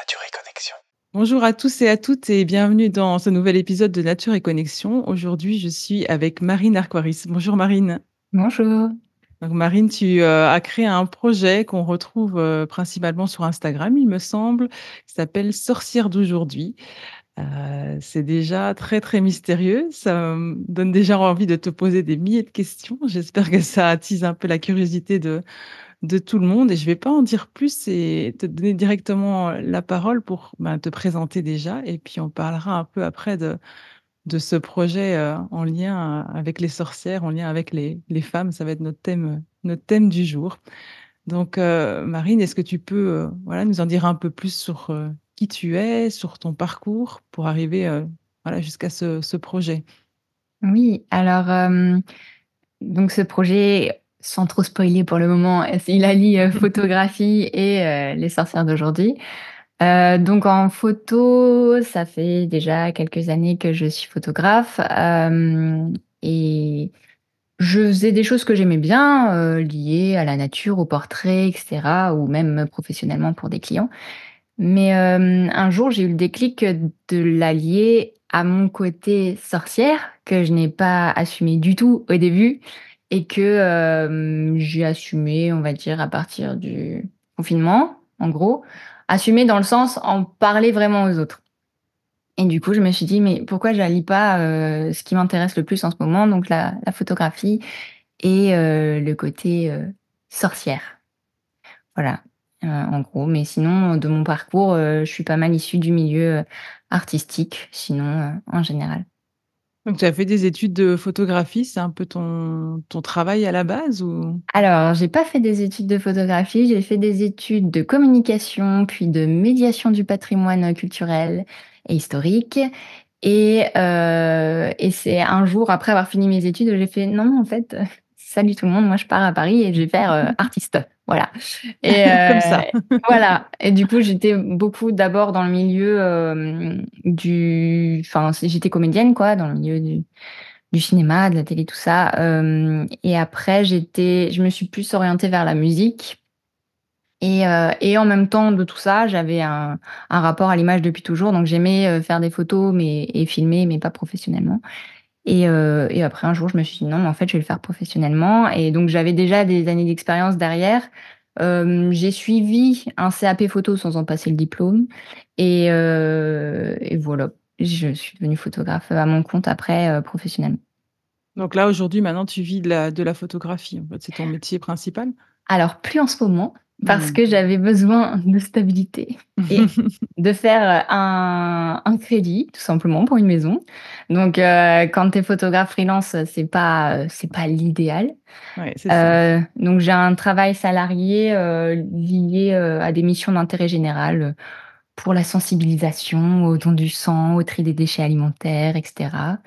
Nature et Connexion. Bonjour à tous et à toutes et bienvenue dans ce nouvel épisode de Nature et Connexion. Aujourd'hui, je suis avec Marine Arquaris. Bonjour Marine. Bonjour. Donc Marine, tu as créé un projet qu'on retrouve principalement sur Instagram, il me semble, qui s'appelle Sorcière d'aujourd'hui. C'est déjà très très mystérieux. Ça me donne déjà envie de te poser des milliers de questions. J'espère que ça attise un peu la curiosité de tout le monde et je vais pas en dire plus et te donner directement la parole pour te présenter déjà et puis on parlera un peu après de ce projet en lien avec les sorcières, en lien avec les femmes. Ça va être notre thème du jour. Donc, Marine, est-ce que tu peux voilà, nous en dire un peu plus sur qui tu es, sur ton parcours pour arriver voilà, jusqu'à ce projet? Oui, alors, donc ce projet, sans trop spoiler pour le moment, il allie photographie et les sorcières d'aujourd'hui. Donc en photo, ça fait déjà quelques années que je suis photographe et je faisais des choses que j'aimais bien, liées à la nature, au portrait, etc., ou même professionnellement pour des clients. Mais un jour, j'ai eu le déclic de l'allier à mon côté sorcière, que je n'ai pas assumé du tout au début et que, j'ai assumé, on va dire, à partir du confinement, en gros. Assumé dans le sens, en parler vraiment aux autres. Et du coup, je me suis dit: «Mais pourquoi j'allie pas, ce qui m'intéresse le plus en ce moment, donc la photographie et le côté, sorcière?» Voilà, en gros, mais sinon, de mon parcours, je suis pas mal issue du milieu, artistique, sinon, en général. Donc, tu as fait des études de photographie, c'est un peu ton travail à la base ou? Alors, j'ai pas fait des études de photographie, j'ai fait des études de communication, puis de médiation du patrimoine, culturel et historique et c'est un jour après avoir fini mes études, j'ai fait: «Non, en fait, salut tout le monde, moi je pars à Paris et je vais faire, artiste». Voilà et Comme ça. voilà et du coup, j'étais beaucoup d'abord dans le milieu, du enfin, j'étais comédienne quoi, dans le milieu du cinéma, de la télé, tout ça, et après je me suis plus orientée vers la musique et en même temps de tout ça, j'avais un rapport à l'image depuis toujours, donc j'aimais, faire des photos et filmer, mais pas professionnellement et après un jour, je me suis dit: «Non, mais en fait, je vais le faire professionnellement» et donc j'avais déjà des années d'expérience derrière. J'ai suivi un CAP photo sans en passer le diplôme et voilà. Je suis devenue photographe à mon compte après, professionnellement. Donc là, aujourd'hui, maintenant, tu vis de la photographie, en fait, c'est ton métier principal? Alors plus en ce moment, parce Mmh. que j'avais besoin de stabilité et de faire, un crédit, tout simplement, pour une maison. Donc quand tu es photographe freelance, c'est pas l'idéal. Ouais, c'est ça. Donc j'ai un travail salarié, lié, à des missions d'intérêt général, pour la sensibilisation au don du sang, au tri des déchets alimentaires et cetera,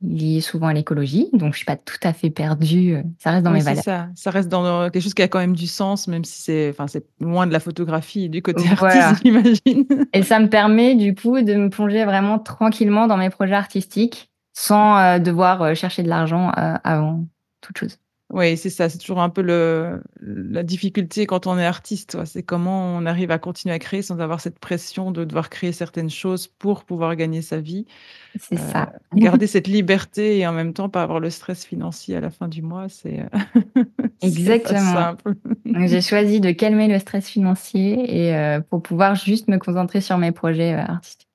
lié souvent à l'écologie, donc je suis pas tout à fait perdue, ça reste dans Oui, mes c'est valeurs. ça. Ça reste dans quelque chose qui a quand même du sens, même si c'est loin de la photographie et du côté artiste, Voilà. j'imagine. Et ça me permet du coup de me plonger vraiment tranquillement dans mes projets artistiques sans, devoir, chercher de l'argent, avant toute chose. Oui, c'est ça, c'est toujours un peu la difficulté quand on est artiste, ouais. C'est comment on arrive à continuer à créer sans avoir cette pression de devoir créer certaines choses pour pouvoir gagner sa vie. C'est ça. Garder cette liberté et en même temps pas avoir le stress financier à la fin du mois, c'est pas Exactement. simple. Donc j'ai choisi de calmer le stress financier et pour pouvoir juste me concentrer sur mes projets, artistiques.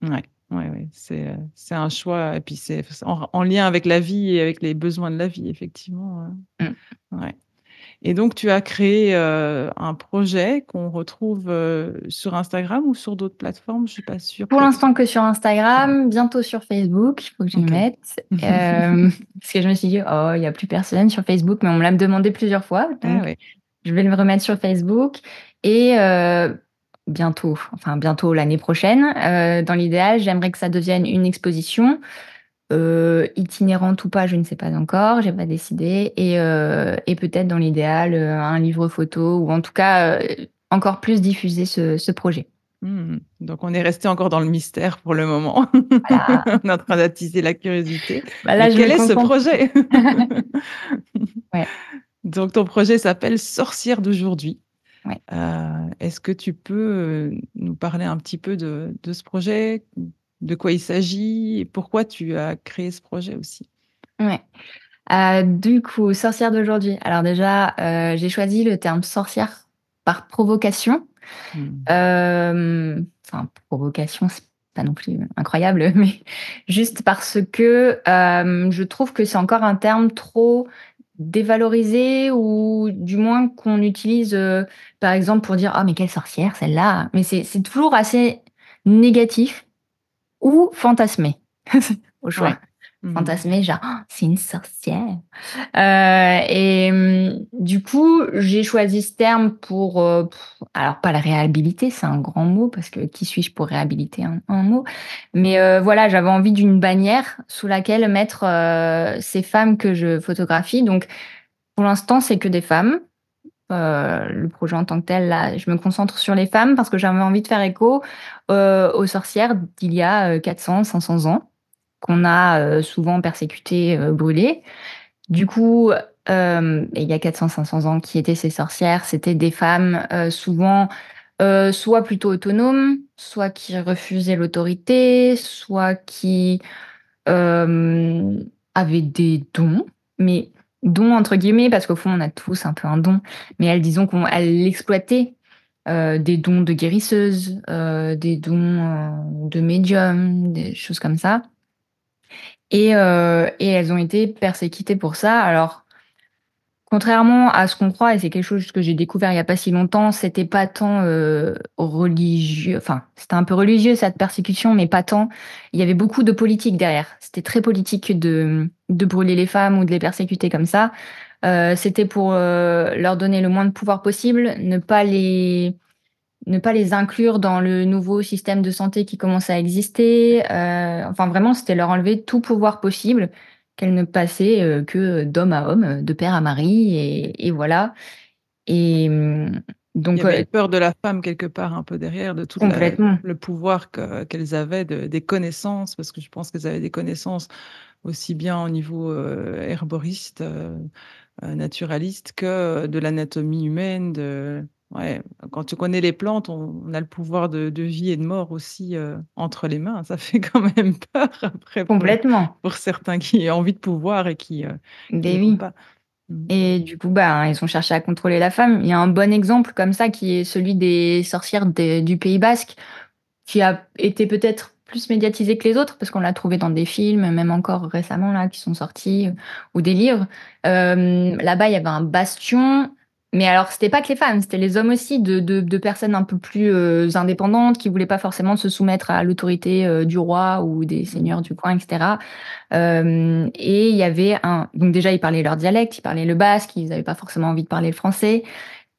Ouais, ouais, ouais, c'est un choix et puis c'est en lien avec la vie et avec les besoins de la vie effectivement, Mmh. ouais. Et donc tu as créé, un projet qu'on retrouve, sur Instagram ou sur d'autres plateformes? Je suis pas sûre Pour que l'instant que sur ouais, Instagram, bientôt sur Facebook, il faut que je m'y OK. mette. Parce que je me suis dit: «Oh, il y a plus personne sur Facebook», mais on me l'a demandé plusieurs fois, Ah donc ouais. je vais le remettre sur Facebook et bientôt, enfin bientôt l'année prochaine, dans l'idéal, j'aimerais que ça devienne une exposition, itinérante ou pas, je ne sais pas encore, j'ai pas décidé et peut-être dans l'idéal, un livre photo ou en tout cas, encore plus diffuser ce projet. Mmh. Donc on est resté encore dans le mystère pour le moment. Voilà, On est en train d'attiser la curiosité. bah, Mais là je me quel est ce concentre. projet? Ouais, Donc ton projet s'appelle Sorcière d'aujourd'hui. ouais. Heu, Est-ce que tu peux nous parler un petit peu de ce projet, de quoi il s'agit et pourquoi tu as créé ce projet aussi? Ouais. Du coup, sorcière d'aujourd'hui. Alors déjà, j'ai choisi le terme sorcière par provocation. Mmh. Enfin, provocation, c'est pas non plus incroyable, mais juste parce que, je trouve que c'est encore un terme trop dévalorisé ou du moins qu'on utilise, par exemple pour dire: «Ah mais quelle sorcière celle-là!» mais c'est toujours assez négatif ou fantasmé, au choix. Ouais. Mmh. Fantasmé genre: «Oh, c'est une sorcière!» Du coup, j'ai choisi ce terme pour, alors pas la réhabiliter, c'est un grand mot parce que qui suis-je pour réhabiliter un mot? Mais, voilà, j'avais envie d'une bannière sous laquelle mettre, ces femmes que je photographie. Donc pour l'instant, c'est que des femmes. Le projet en tant que tel, là, je me concentre sur les femmes parce que j'avais envie de faire écho, aux sorcières d'il y a, 400-500 ans, qu'on a, souvent persécutées, brûlées. Du coup, il y a 400-500 ans, qui étaient ces sorcières? C'était des femmes, souvent, soit plutôt autonomes, soit qui refusaient l'autorité, soit qui, avaient des dons, mais «dons» entre guillemets, parce qu'au fond, on a tous un peu un don, mais elles, disons elles exploitaient, des dons de guérisseuse, des dons, de médium, des choses comme ça et elles ont été persécutées pour ça. Alors, contrairement à ce qu'on croit et c'est quelque chose que j'ai découvert il y a pas si longtemps, c'était pas tant, religieux, enfin, c'était un peu religieux cette persécution, mais pas tant. Il y avait beaucoup de politique derrière. C'était très politique de brûler les femmes ou de les persécuter comme ça. C'était pour, leur donner le moins de pouvoir possible, ne pas les inclure dans le nouveau système de santé qui commençait à exister. Enfin vraiment, c'était leur enlever tout pouvoir possible, qu'elles ne passaient, que d'homme à homme, de père à mari et voilà et Il y donc avait une peur de la femme quelque part un peu derrière, de toute la complètement, le pouvoir qu'elles avaient, des connaissances, parce que je pense qu'elles avaient des connaissances aussi bien au niveau, herboriste, naturaliste que de l'anatomie humaine, ouais, quand tu connais les plantes, on a le pouvoir de vie et de mort aussi, entre les mains. Ça fait quand même peur après complètement. pour certains qui ont envie de pouvoir et qui Beh l'ont oui pas. Mmh. et du coup, bah, ils ont cherché à contrôler la femme. Il y a un bon exemple comme ça qui est celui des sorcières du Pays basque. Qui a été peut-être plus médiatisé que les autres, parce qu'on l'a trouvé dans des films, même encore récemment là, qui sont sortis, ou des livres. Là-bas, il y avait un bastion, mais alors c'était pas que les femmes, c'était les hommes aussi, de personnes un peu plus, indépendantes, qui voulaient pas forcément se soumettre à l'autorité, du roi ou des Mmh. seigneurs du coin et cetera. Et il y avait un donc déjà, ils parlaient leur dialecte, ils parlaient le basque, ils avaient pas forcément envie de parler le français.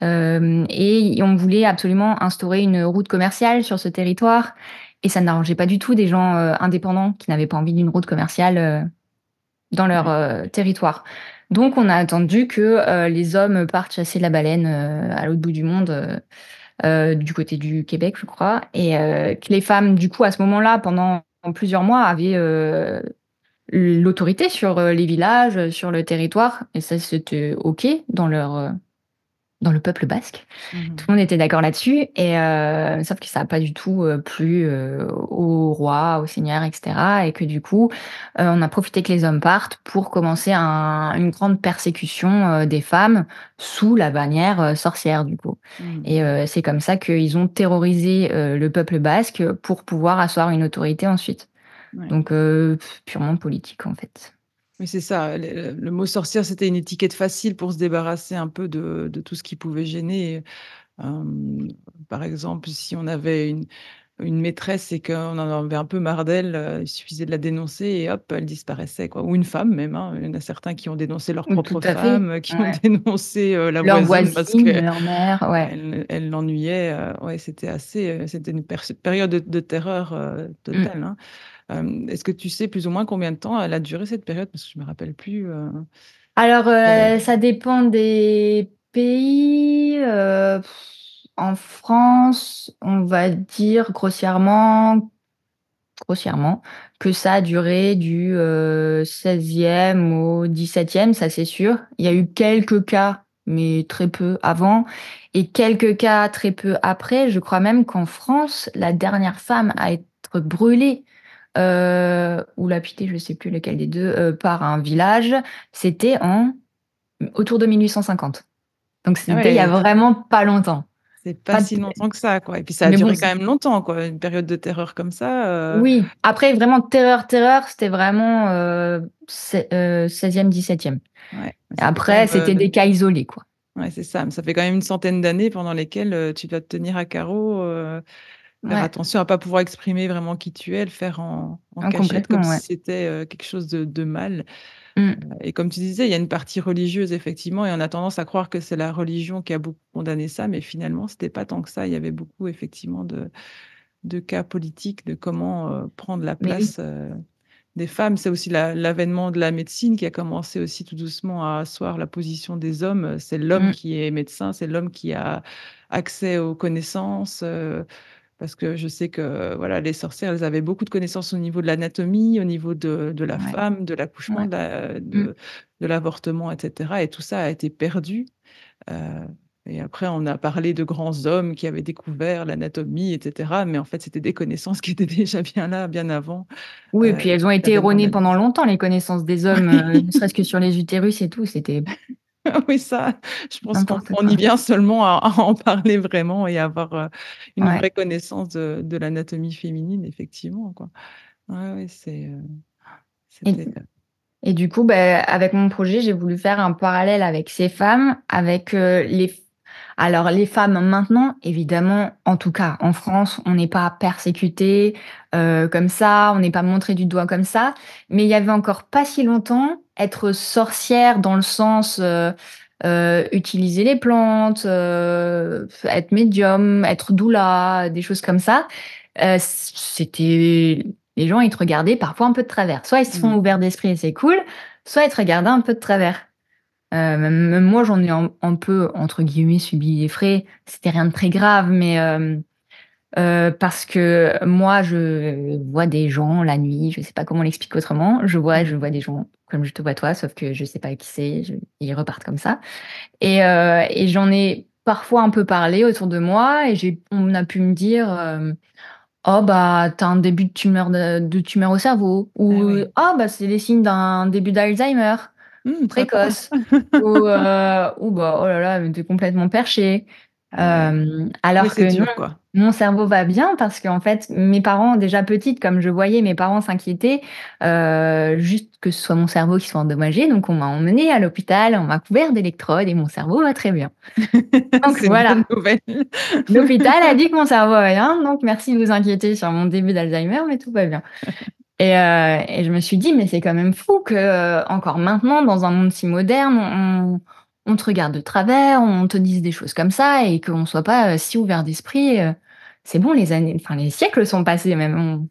Et on voulait absolument instaurer une route commerciale sur ce territoire et ça n'arrangeait pas du tout des gens, indépendants qui n'avaient pas envie d'une route commerciale, dans leur, Ouais. territoire. Donc on a attendu que, les hommes partent chasser la baleine, à l'autre bout du monde, du côté du Québec, je crois et que les femmes, du coup, à ce moment-là, pendant plusieurs mois, avaient, l'autorité sur, les villages, sur le territoire et ça, c'était OK dans le peuple basque. Tout Mmh. le monde était d'accord là-dessus et sauf que ça a pas du tout, plu, au roi, au seigneur et cetera et que du coup, on a profité que les hommes partent pour commencer une grande persécution, des femmes sous la bannière, sorcière du coup Mmh. et c'est comme ça qu'ils ont terrorisé, le peuple basque pour pouvoir asseoir une autorité ensuite. Ouais. Donc purement politique en fait. Oui, c'est ça, le mot sorcière, c'était une étiquette facile pour se débarrasser un peu de tout ce qui pouvait gêner. Hem, Par exemple, si on avait une maîtresse et qu'on en avait un peu marre d'elle, il suffisait de la dénoncer et hop, elle disparaissait, quoi. Ou une femme même, hein. Il y en a certains qui ont dénoncé leur Tout propre à fait, femme, qui ont ouais. dénoncé, la Leur voisine parce voisine, qu'elle leur mère, ouais. l'ennuyait, ouais, c'était une période de terreur, Mmh. totale, hein. Est-ce que tu sais plus ou moins combien de temps elle a duré cette période? Parce que je me rappelle plus, Alors, heu ça dépend des pays, en France, on va dire grossièrement, que ça a duré du, 16e au 17e, ça c'est sûr. Il y a eu quelques cas mais très peu avant et quelques cas très peu après. Je crois même qu'en France, la dernière femme à être brûlée, ou lapidée, je ne sais plus lequel des deux, par un village, c'était autour de 1850. Donc Ah c'était il y a ouais, vraiment pas longtemps. c'est pas Pas si de- longtemps que ça, quoi. Et puis ça a Mais bon, duré quand même longtemps, quoi. Une période de terreur comme ça. oui. Après, vraiment, terreur, terreur, c'était vraiment 16e, 17e. Ouais, mais ça fait quand Après, même, c'était des cas isolés, quoi. ouais, c'est ça. Mais ça fait quand même une centaine d'années pendant lesquelles tu dois te tenir à carreau, faire Ouais, attention à pas pouvoir exprimer vraiment qui tu es, le faire en cachette, comme complètement, si ouais. c'était quelque chose de mal. Mm, Et comme tu disais, il y a une partie religieuse, effectivement, et on a tendance à croire que c'est la religion qui a beaucoup condamné ça, mais finalement, c'était pas tant que ça. Il y avait beaucoup, effectivement, de cas politiques, de comment prendre la mais oui. place des femmes. C'est aussi l'avènement de la médecine qui a commencé aussi tout doucement à asseoir la position des hommes. C'est l'homme Mm, qui est médecin, c'est l'homme qui a accès aux connaissances. Parce que je sais que voilà, les sorcières, elles avaient beaucoup de connaissances au niveau de l'anatomie, au niveau de la ouais, femme, de l'accouchement, ouais. Mm. de l'avortement, etc. Et tout ça a été perdu. Euh, et après, on a parlé de grands hommes qui avaient découvert l'anatomie, etc. Mais en fait, c'était des connaissances qui étaient déjà bien là, bien avant Oui, et puis elles ont été l'avènement de erronées la pendant médecine. longtemps, les connaissances des hommes, ne serait-ce que sur les utérus et tout, c'était Oui, ça, je pense qu'on n'importe on y quoi. vient seulement à en parler vraiment et avoir une Ouais. vraie connaissance de l'anatomie féminine, effectivement, quoi. Ouais, ouais, Et, c'était. et du coup, ben, avec mon projet, j'ai voulu faire un parallèle avec ces femmes, avec Alors, les femmes maintenant, évidemment, en tout cas en France, on n'est pas persécuté comme ça, on n'est pas montré du doigt comme ça. Mais il y avait encore pas si longtemps, être sorcière dans le sens utiliser les plantes, être médium, être doula, des choses comme ça, c'était les gens ils te regardaient parfois un peu de travers. Soit ils se font Mm. ouverts d'esprit et c'est cool, soit ils te regardaient un peu de travers. Même moi, j'en ai un peu, entre guillemets, «subi les frais». C'était rien de très grave, mais parce que moi, je vois des gens la nuit, je sais pas comment l'expliquer autrement. Je vois des gens comme je te vois toi, sauf que je sais pas qui c'est, ils repartent comme ça et j'en ai parfois un peu parlé autour de moi et on a pu me dire, «Oh bah, tu as un début de tumeur au cerveau» Ah ou oui. «Ah bah, c'est les signes d'un début d'Alzheimer». Sympa. Précoce ou bah, oh là là, mais tu complètement perché. Ah ouais. Oui, Alors c'est que non, dur, quoi. mon cerveau va bien parce qu'en fait, mes parents, déjà petite, comme je voyais mes parents s'inquiéter, juste que ce soit mon cerveau qui soit endommagé, donc on m'a emmenée à l'hôpital, on m'a couvert d'électrodes et mon cerveau va très bien. Donc C'est une bonne voilà, nouvelle. l'hôpital a dit que mon cerveau va bien, donc merci de vous inquiéter sur mon début d'Alzheimer, mais tout va bien. Et je me suis dit: «Mais c'est quand même fou que, encore maintenant, dans un monde si moderne, on te regarde de travers, on te dise des choses comme ça et qu'on soit pas, si ouvert d'esprit, c'est bon, les années enfin, les siècles sont passés même,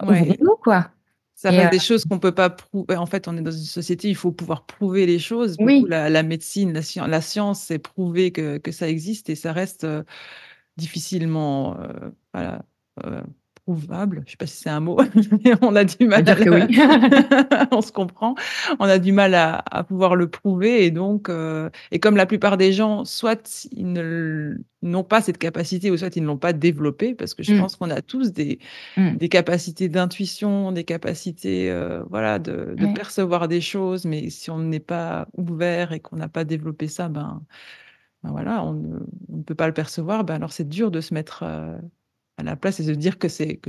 Ouais, ouvrons-nous, quoi». ça Et reste des choses qu'on peut pas prouver. En fait, on est dans une société, il faut pouvoir prouver les choses. Beaucoup oui, la médecine, la science, c'est prouver que ça existe et ça reste difficilement voilà, euh, prouvable. Je sais pas si c'est un mot, mais on a du on mal va dire que oui. on se comprend. On a du mal à pouvoir le prouver et donc et comme la plupart des gens, soit n'ont pas cette capacité ou soit ils ne l'ont pas développée, parce que je Mmh, pense qu'on a tous mmh, des capacités d'intuition, des capacités voilà de ouais, percevoir des choses, mais si on n'est pas ouvert et qu'on n'a pas développé ça, ben voilà, on ne peut pas le percevoir, ben alors c'est dur de se mettre à la place et se dire que c'est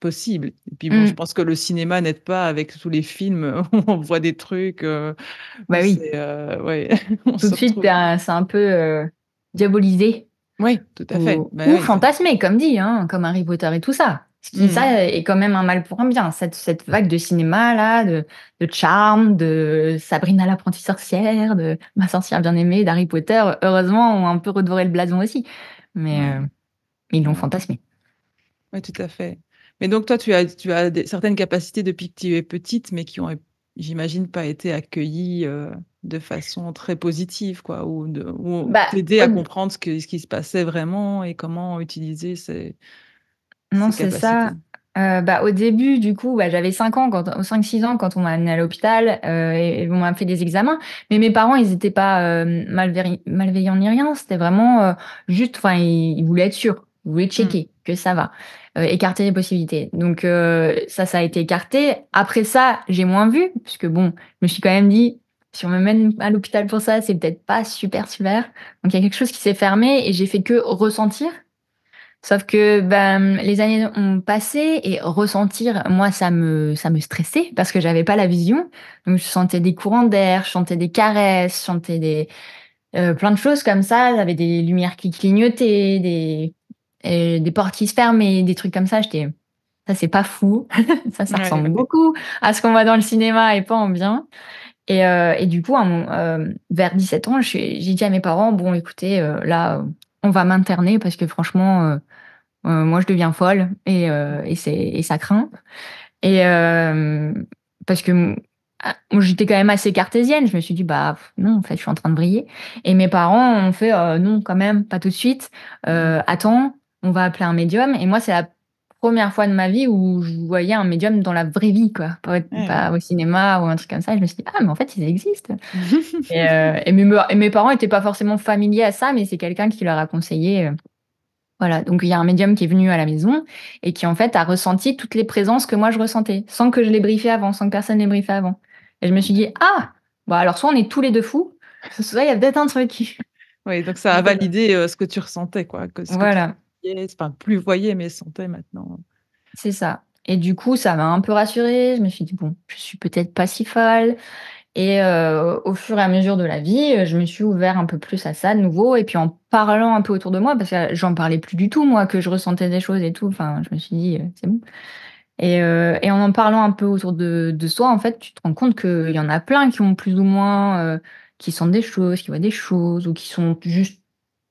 possible. Et puis bon, je mmh, pense que le cinéma n'aide pas avec tous les films où on voit des trucs bah, où oui, c'est ouais, on tout se de suite, retrouve. c'est un peu, diabolisé. Oui, tout à fait. Ben Ou oui, ça. fantasmer, comme dit, hein, comme Harry Potter et tout ça. Ce qui, Mhm. ça, est quand même un mal pour un bien. Cette vague de cinéma, là, de Charme, de Sabrina l'apprentie sorcière, de Ma sorcière bien-aimée, d'Harry Potter, heureusement, ont un peu redoré le blason aussi. Mais Ouais, ils l'ont ouais, fantasmé. ouais, tout à fait. Mais donc toi, tu as certaines capacités depuis que tu es petite, mais qui ont, j'imagine, pas été accueillies de façon très positive, quoi, ou Bah, t'aider à comprendre ce qui se passait vraiment et comment utiliser non, ces c'est ça. capacités. Bah, au début, du coup, bah, j'avais 5 ans, 5-6 ans quand on m'a amenée à l'hôpital, et on m'a fait des examens. Mais mes parents, ils étaient pas malveillants ni rien. C'était vraiment juste, enfin, ils voulaient être sûrs, ils voulaient Mmh. checker que ça va, écarter les possibilités. Donc ça a été écarté. Après ça, j'ai moins vu, puisque bon, je me suis quand même dit, si on me mène à l'hôpital pour ça, c'est peut-être pas super super. Donc il y a quelque chose qui s'est fermé et j'ai fait que ressentir. Sauf que, ben, les années ont passé et ressentir, moi, ça me stressait parce que j'avais pas la vision. Donc je sentais des courants d'air, je sentais des caresses, je sentais plein de choses comme ça. J'avais des lumières qui clignotaient, des portes qui se fermaient, des trucs comme ça. J'étais: «Ça, c'est pas fou. Ça Ouais, ressemble ouais. beaucoup à ce qu'on voit dans le cinéma et pas en bien». Et du coup, vers 17 ans, j'ai dit à mes parents: «Bon, écoutez, là, on va m'interner parce que franchement, moi, je deviens folle et ça craint». Et parce que moi, j'étais quand même assez cartésienne. Je me suis dit: «Bah, non, en fait, je suis en train de briller». Et mes parents ont fait: «Non, quand même, pas tout de suite. Mmh. Attends, on va appeler un médium». Et moi, c'est la première fois de ma vie où je voyais un médium dans la vraie vie, quoi, Ouais, ouais. pas au cinéma ou un truc comme ça. Et je me suis dit: «Ah, mais en fait, ils existent». Et mes parents étaient pas forcément familiers à ça, mais c'est quelqu'un qui leur a conseillé, voilà. Donc il y a un médium qui est venu à la maison et qui, en fait, a ressenti toutes les présences que moi je ressentais, sans que je les briefé avant, sans que personne les briefe avant. Et je me suis dit: «Ah! Bah, alors soit on est tous les 2 fous, soit il y a peut-être un truc». Oui, donc ça a Donc validé, ce que tu ressentais, quoi, que ce que tu voilà, voyais, enfin plus voyais, mais sentais maintenant. c'est ça. Et du coup, ça m'a un peu rassurée. Je me suis dit: «Bon, je suis peut-être pas si folle». Et au fur et à mesure de la vie, je me suis ouvert un peu plus à ça de nouveau. Et puis en parlant un peu autour de moi, parce que j'en parlais plus du tout, moi, que je ressentais des choses et tout. Enfin, je me suis dit: «C'est bon». Et en parlant un peu autour de soi, en fait, tu te rends compte qu'il y en a plein qui ont plus ou moins, qui sentent des choses, qui voient des choses ou qui sont juste,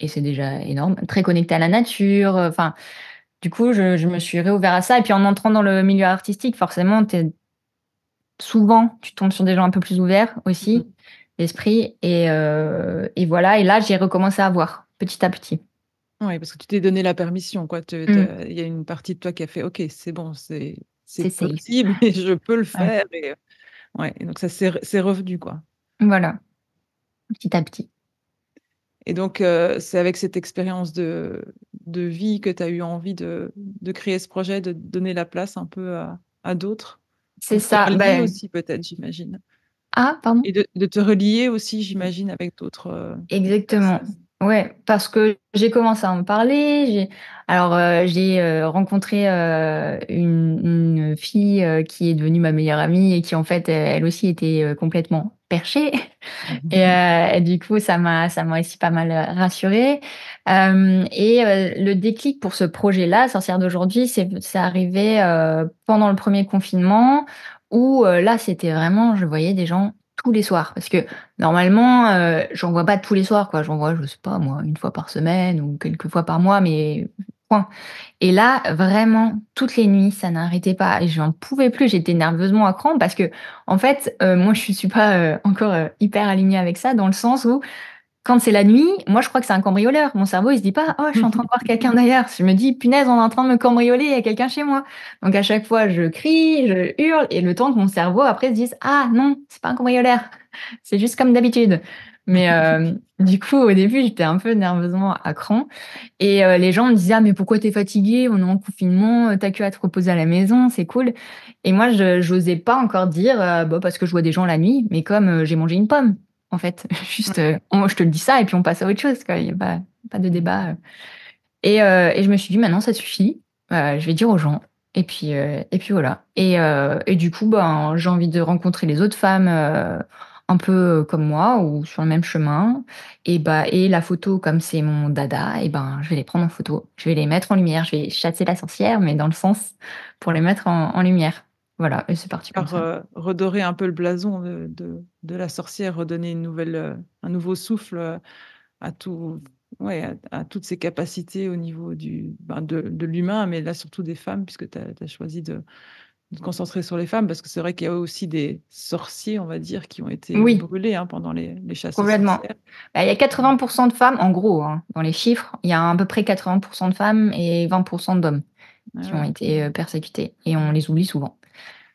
et c'est déjà énorme, très connectés à la nature, enfin, du coup, je me suis réouvert à ça. Et puis en entrant dans le milieu artistique, forcément, souvent, tu tombes sur des gens un peu plus ouverts Mmh. aussi, d'esprit. Et voilà. Et là, j'ai recommencé à voir, petit à petit. Ouais, parce que tu t'es donné la permission, quoi. Te Mmh. Il y a une partie de toi qui a fait: «OK, c'est bon, c'est C'est safe. possible et je peux le Ouais. faire» et ouais et donc ça c'est revenu, quoi. Voilà, petit à petit. Et donc c'est avec cette expérience de vie que tu as eu envie de créer ce projet, de donner la place un peu à d'autres? C'est Donc te ça. relier Ben, aussi peut-être, j'imagine? ah, pardon? Et de te relier aussi, j'imagine, avec d'autres, Exactement. personnes? Ouais, parce que j'ai commencé à en parler. J'ai rencontré une fille qui est devenue ma meilleure amie et qui, en fait, elle aussi était complètement perchée. Et du coup, ça m'a aussi pas mal rassurée. Le déclic pour ce projet-là, Sorcière d'aujourd'hui, c'est arrivé pendant le premier confinement où là, c'était vraiment, je voyais des gens tous les soirs. Parce que normalement, j'en vois pas tous les soirs, quoi. J'en vois, je sais pas moi, une fois par semaine ou quelques fois par mois, mais point. Et là, vraiment, toutes les nuits, ça n'arrêtait pas et j'en pouvais plus. J'étais nerveusement à cran parce que, en fait, moi, je suis pas encore hyper alignée avec ça, dans le sens où, quand c'est la nuit, moi, je crois que c'est un cambrioleur. Mon cerveau, il se dit pas: «Oh, je suis en train de voir quelqu'un d'ailleurs». Je me dis: «Punaise, on est en train de me cambrioler, il y a quelqu'un chez moi». Donc à chaque fois, je crie, je hurle, et le temps que mon cerveau après se dise: «Ah non, c'est pas un cambrioleur, c'est juste comme d'habitude». Mais du coup, au début, j'étais un peu nerveusement à cran. Et les gens me disaient: «Ah, mais pourquoi t'es fatiguée? On est en confinement, tu que à te reposer à la maison, c'est cool». Et moi, je j'osais pas encore dire, bah, parce que je vois des gens la nuit, mais comme, j'ai mangé une pomme, en fait. Juste, je te le dis ça et puis on passe à autre chose, quoi. Il y a pas de débat. Et je me suis dit: «Maintenant, ça suffit, je vais dire aux gens». Et puis voilà. Et du coup, ben, j'ai envie de rencontrer les autres femmes, un peu, comme moi ou sur le même chemin. Et la photo, comme c'est mon dada, et ben, je vais les prendre en photo. Je vais les mettre en lumière. Je vais chasser la sorcière, mais dans le sens pour les mettre en lumière. Voilà, et c'est parti comme Par, ça. redorer un peu le blason de la sorcière, redonner une nouvelle, un nouveau souffle, à tout ouais, à toutes ses capacités au niveau de l'humain, mais là surtout des femmes puisque tu as choisi de te concentrer sur les femmes parce que c'est vrai qu'il y a aussi des sorciers, on va dire, qui ont été, Oui, brûlés, hein, pendant les chasses aux complètement. sorcières. Bah, il y a 80 de femmes, en gros, hein, dans les chiffres, il y a à peu près 80 de femmes et 20 d'hommes Ah qui ont ouais. été, persécutées et on Mmh. les oublie souvent.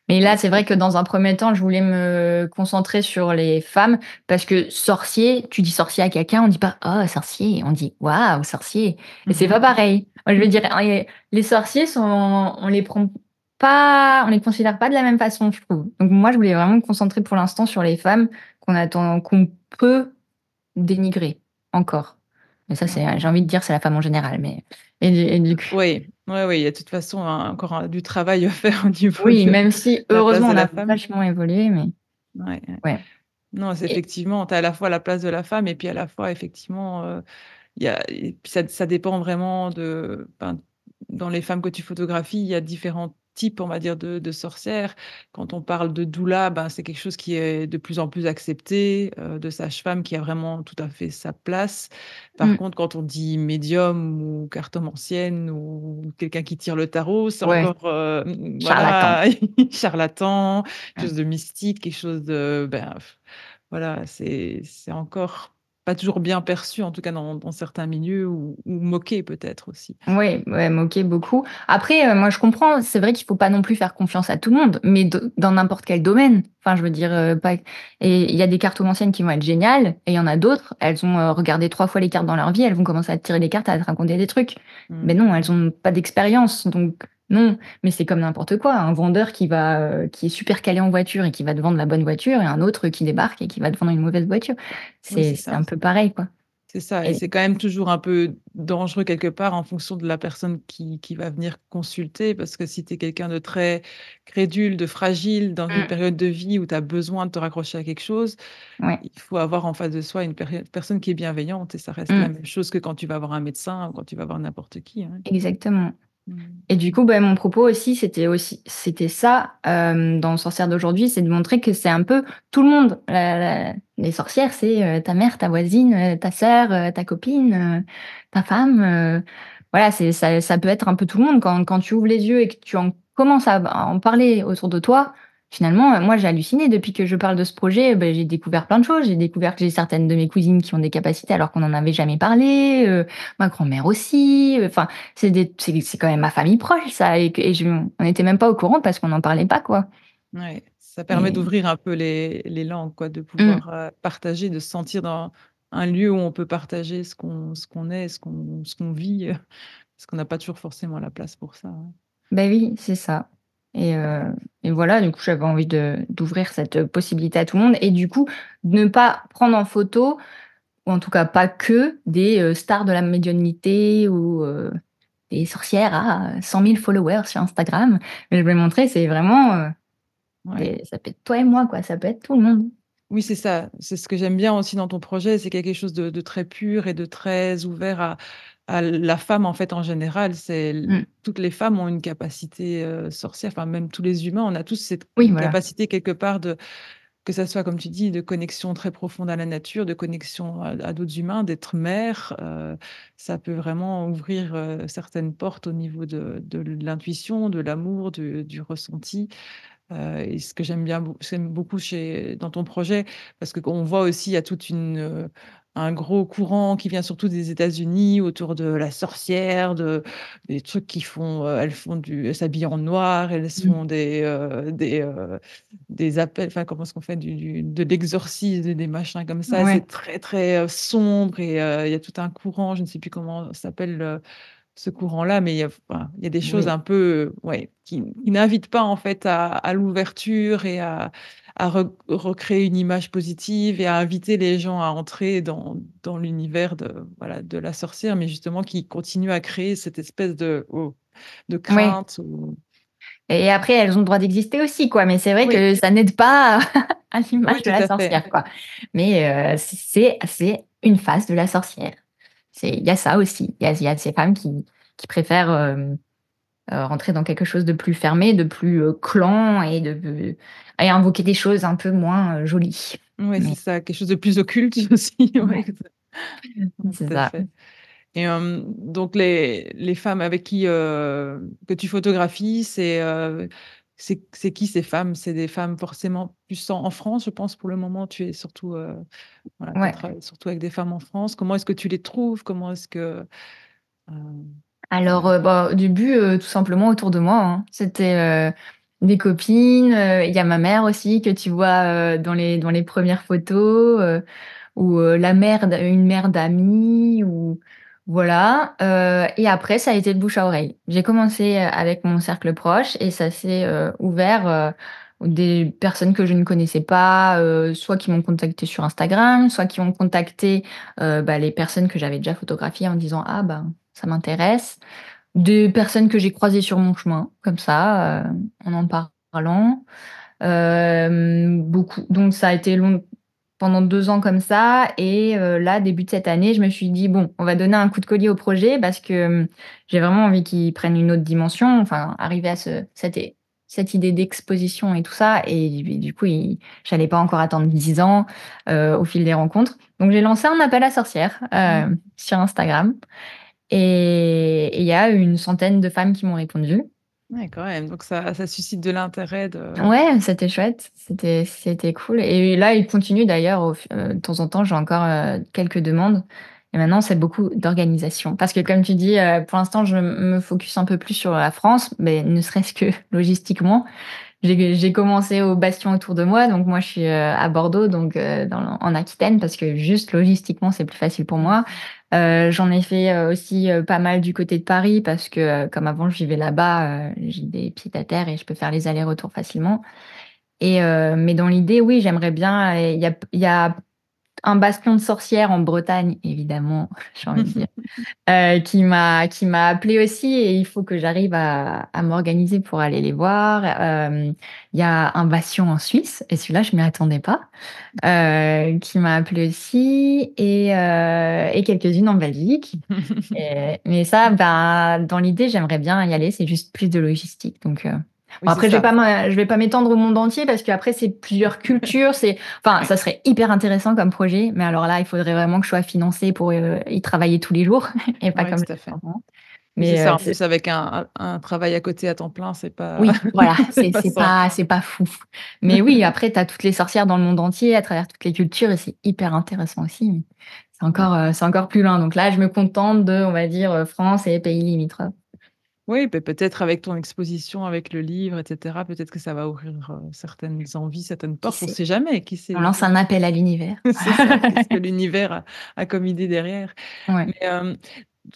Mais là, Ouais, c'est tout à vrai que fait. dans un premier temps, je voulais me concentrer sur les femmes parce que sorcier, tu dis sorcier à quelqu'un, on dit pas: «Oh sorcier», on dit: «Waouh, sorcier» et c'est pas pareil. Moi, je veux dire, les sorciers sont on les considère pas de la même façon, je trouve. Donc moi, je voulais vraiment me concentrer pour l'instant sur les femmes qu'on peut dénigrer encore. Mais ça, c'est j'ai D'accord. envie de dire, c'est la femme en général, mais du coup Oui, ouais, oui, il y a de toute façon encore du travail à faire au niveau oui, de même si la place heureusement de on la a femme. vachement évolué, mais Ouais, ouais. ouais Non, c'est et effectivement, tu as à la fois la place de la femme et puis à la fois effectivement, il y a et puis ça dépend vraiment de ben, dans les femmes que tu photographies, il y a différents types, on va dire, de sorcières. Quand on parle de doula, ben, c'est quelque chose qui est de plus en plus accepté, de sage-femme qui a vraiment tout à fait sa place. Par mmh, contre, quand on dit médium ou cartomancienne ou quelqu'un qui tire le tarot, c'est ouais, encore, charlatan. voilà, charlatan, quelque Mmh. chose de mystique, quelque chose de, ben, voilà, c'est encore pas toujours bien perçu, en tout cas dans certains milieux ou moqué peut-être aussi. Ouais, ouais, moquer beaucoup. Après, moi je comprends, c'est vrai qu'il faut pas non plus faire confiance à tout le monde, mais dans n'importe quel domaine. Enfin, je veux dire, pas et il y a des cartomanciennes qui vont être géniales et il y en a d'autres, elles ont, regardé 3 fois les cartes dans leur vie, elles vont commencer à te tirer les cartes, à te raconter des trucs. Mais Mmh, non, elles mmh. ont pas d'expérience, donc non. Mais c'est comme n'importe quoi, un vendeur qui est super calé en voiture et qui va te vendre la bonne voiture et un autre qui débarque et qui va te vendre une mauvaise voiture. Oui, C'est un peu pareil, quoi c'est ça et et c'est quand même toujours un peu dangereux quelque part en fonction de la personne qui va venir consulter parce que si tu es quelqu'un de très crédule, de fragile dans une mmh, période de vie où tu as besoin de te raccrocher à quelque chose, ouais, il faut avoir en face de soi une personne qui est bienveillante et ça reste la mmh, même chose que quand tu vas voir un médecin ou quand tu vas voir n'importe qui, hein. exactement. Mmh. Et du coup, bah, mon propos c'était ça, dans Sorcières d'aujourd'hui, c'est de montrer que c'est un peu tout le monde. Les sorcières, c'est, ta mère, ta voisine, ta sœur, ta copine, ta femme, voilà, ça peut être un peu tout le monde. Quand tu ouvres les yeux et que tu en commences à en parler autour de toi, finalement, moi j'ai halluciné depuis que je parle de ce projet, j'ai découvert plein de choses. J'ai découvert que j'ai certaines de mes cousines qui ont des capacités alors qu'on n'en avait jamais parlé, ma grand-mère aussi, enfin c'est quand même ma famille proche ça et je on n'était même pas au courant parce qu'on n'en parlait pas, quoi Ouais, ça permet et d'ouvrir un peu les langues quoi, de mmh, pouvoir, partager, de se sentir dans un lieu où on peut partager ce qu'on est, ce qu'on vit, parce qu'on n'a pas toujours forcément la place pour ça, hein. oui, c'est ça et heu et voilà, du coup, j'avais envie de d'ouvrir cette, possibilité à tout le monde et du coup, de ne pas prendre en photo ou en tout cas pas que des, stars de la médiumnité ou, des sorcières à 100 000 followers sur Instagram. Mais je voulais montrer, c'est vraiment, Ouais. des ça peut être toi et moi, quoi, ça peut être tout le monde. Oui, c'est ça. C'est ce que j'aime bien aussi dans ton projet, c'est quelque chose de très pur et de très ouvert à la femme, en fait, en général. C'est l Mmh. toutes les femmes ont une capacité, sorcière, enfin même tous les humains, on a tous cette Oui, une voilà. capacité quelque part de que ça soit, comme tu dis, de connexion très profonde à la nature, de connexion à d'autres humains, d'être mère, ça peut vraiment ouvrir, certaines portes au niveau de l'intuition, de l'amour, du ressenti. Et ce que j'aime beaucoup dans ton projet, parce que qu'on voit aussi, il y a toute un gros courant qui vient surtout des États-Unis autour de la sorcière, des trucs qui font, elles s'habillent en noir, elles se Mmh. font des appels, enfin, comment est-ce qu'on fait de l'exorcisme, des machins comme ça. Ouais. C'est très, très, sombre et il y a tout un courant, je ne sais plus comment ça s'appelle, ce courant-là, mais il y a des choses Oui. un peu, ouais, qui n'invitent pas en fait à l'ouverture et à recréer une image positive et à inviter les gens à entrer dans l'univers voilà, de la sorcière, mais justement qui continue à créer cette espèce de Ouais. crainte ou Et après, elles ont le droit d'exister aussi, quoi. Mais c'est vrai oui, que ça n'aide pas à oui, l'image de tout la à fait. sorcière, quoi. Mais c'est une face de la sorcière. Il y a ça aussi. Il y a ces femmes qui préfèrent, rentrer dans quelque chose de plus fermé, de plus, clan et invoquer des choses un peu moins, jolies. Ouais, Mais c'est ça, quelque chose de plus occulte aussi, ouais, ouais, ouais, c'est tout à ça. fait. Et donc les femmes avec qui, que tu photographies, c'est qui ces femmes? C'est des femmes forcément plus en France, je pense pour le moment, tu es surtout, voilà, tu as Ouais. travaillé surtout avec des femmes en France. Comment est-ce que tu les trouves? Comment est-ce que, heu Alors, bah, au début, tout simplement autour de moi, hein. C'était, des copines, il y a ma mère aussi que tu vois, dans les premières photos, ou, la mère d une mère d'amis ou voilà, et après ça a été le bouche à oreille. J'ai commencé, avec mon cercle proche et ça s'est, ouvert, des personnes que je ne connaissais pas, soit qui m'ont contactée sur Instagram, soit qui ont contacté, bah, les personnes que j'avais déjà photographiées en disant: «Ah ben, ça m'intéresse». Des personnes que j'ai croisées sur mon chemin, comme ça, en parlant. Beaucoup donc ça a été long pendant 2 ans comme ça et là, début de cette année, je me suis dit: «Bon, on va donner un coup de collier au projet parce que, j'ai vraiment envie qu'il prenne une autre dimension». Enfin, arriver à cette idée d'exposition et tout ça et du coup, j'allais pas encore attendre 10 ans, au fil des rencontres. Donc j'ai lancé un appel à sorcières, Mmh. sur Instagram et il y a une centaine de femmes qui m'ont répondu. Ouais, quand même, donc ça suscite de l'intérêt de Ouais, c'était chouette, c'était cool et là, il continue d'ailleurs de temps en temps, j'ai encore, quelques demandes et maintenant, c'est beaucoup d'organisation. Parce que comme tu dis, pour l'instant, je me focus un peu plus sur la France, mais ne serait-ce que logistiquement. J'ai commencé au bastion autour de moi, donc moi, je suis, à Bordeaux, donc en Aquitaine parce que juste logistiquement, c'est plus facile pour moi. mmh. J'en ai fait, aussi, pas mal du côté de Paris parce que, comme avant je vivais là-bas, j'ai des pieds à terre et je peux faire les allers-retours facilement et mais dans l'idée, oui, j'aimerais bien il y a un bastion de sorcières en Bretagne, évidemment, j'ai envie de dire, qui m'a appelée aussi et il faut que j'arrive à m'organiser pour aller les voir. Il y a un bastion en Suisse et celui-là, je m'y attendais pas, qui m'a appelée aussi et quelques-unes en Belgique. Mais ça, bah, dans l'idée, j'aimerais bien y aller, c'est juste plus de logistique donc Oui, bon c'est après ça. je vais pas m'étendre au monde entier parce qu'après c'est plusieurs cultures, enfin Ouais. ça serait hyper intéressant comme projet, mais alors là, il faudrait vraiment que je sois financée pour, y travailler tous les jours et pas Ouais, comme tout je à le fais fait. en ce moment. Oui, c'est Mais ça. En c'est plus, avec un travail à côté à temps plein, c'est pas oui, voilà, c'est c'est pas c'est simple. pas c'est pas fou. Mais oui, après tu as toutes les sorcières dans le monde entier, à travers toutes les cultures et c'est hyper intéressant aussi, mais Ouais. c'est encore plus loin. Donc là, je me contente de, on va dire, France et pays limitrophes. Oui, peut-être avec ton exposition, avec le livre et cetera, peut-être que ça va ouvrir, certaines envies, certaines Qui portes, on sait? sait jamais, qui On sait? lance un appel à l'univers. C'est ça, qu'est-ce que l'univers a comme idée derrière? Ouais. Mais,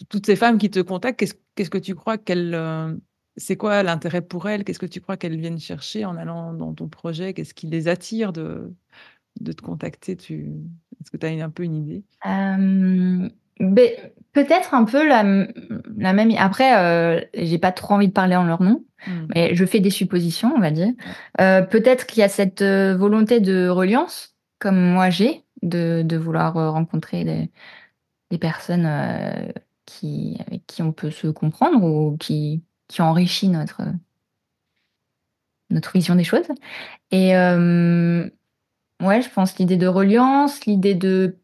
toutes ces femmes qui te contactent, qu'est-ce que tu crois qu'elles, c'est quoi l'intérêt pour elles? Qu'est-ce que tu crois qu'elles viennent chercher en allant dans ton projet? Qu'est-ce qui les attire de te contacter? Est-ce que tu as un peu une idée? Peut-être un peu la même après, j'ai pas trop envie de parler en leur nom, Mmh. mais je fais des suppositions, on va dire. Ouais. Peut-être qu'il y a cette, volonté de reliance, comme moi j'ai, de vouloir, rencontrer des personnes, avec qui on peut se comprendre ou qui enrichit notre vision des choses et ouais, je pense l'idée de reliance, l'idée de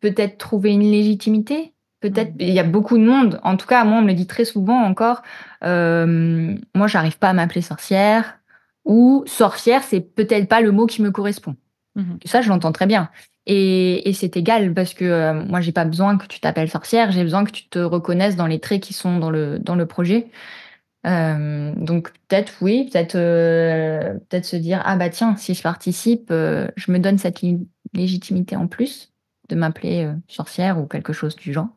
peut-être trouver une légitimité. Peut-être Mmh. il y a beaucoup de monde, en tout cas, moi, on me le dit très souvent encore, moi, j'arrive pas à m'appeler sorcière ou sorcière, c'est peut-être pas le mot qui me correspond. Mmh mh. Ça, je l'entends très bien et c'est égal parce que, moi, j'ai pas besoin que tu t'appelles sorcière, j'ai besoin que tu te reconnaisses dans les traits qui sont dans le projet. Donc peut-être oui, peut-être se dire: «Ah bah tiens, si je participe, je me donne cette légitimité en plus de m'appeler, sorcière ou quelque chose du genre».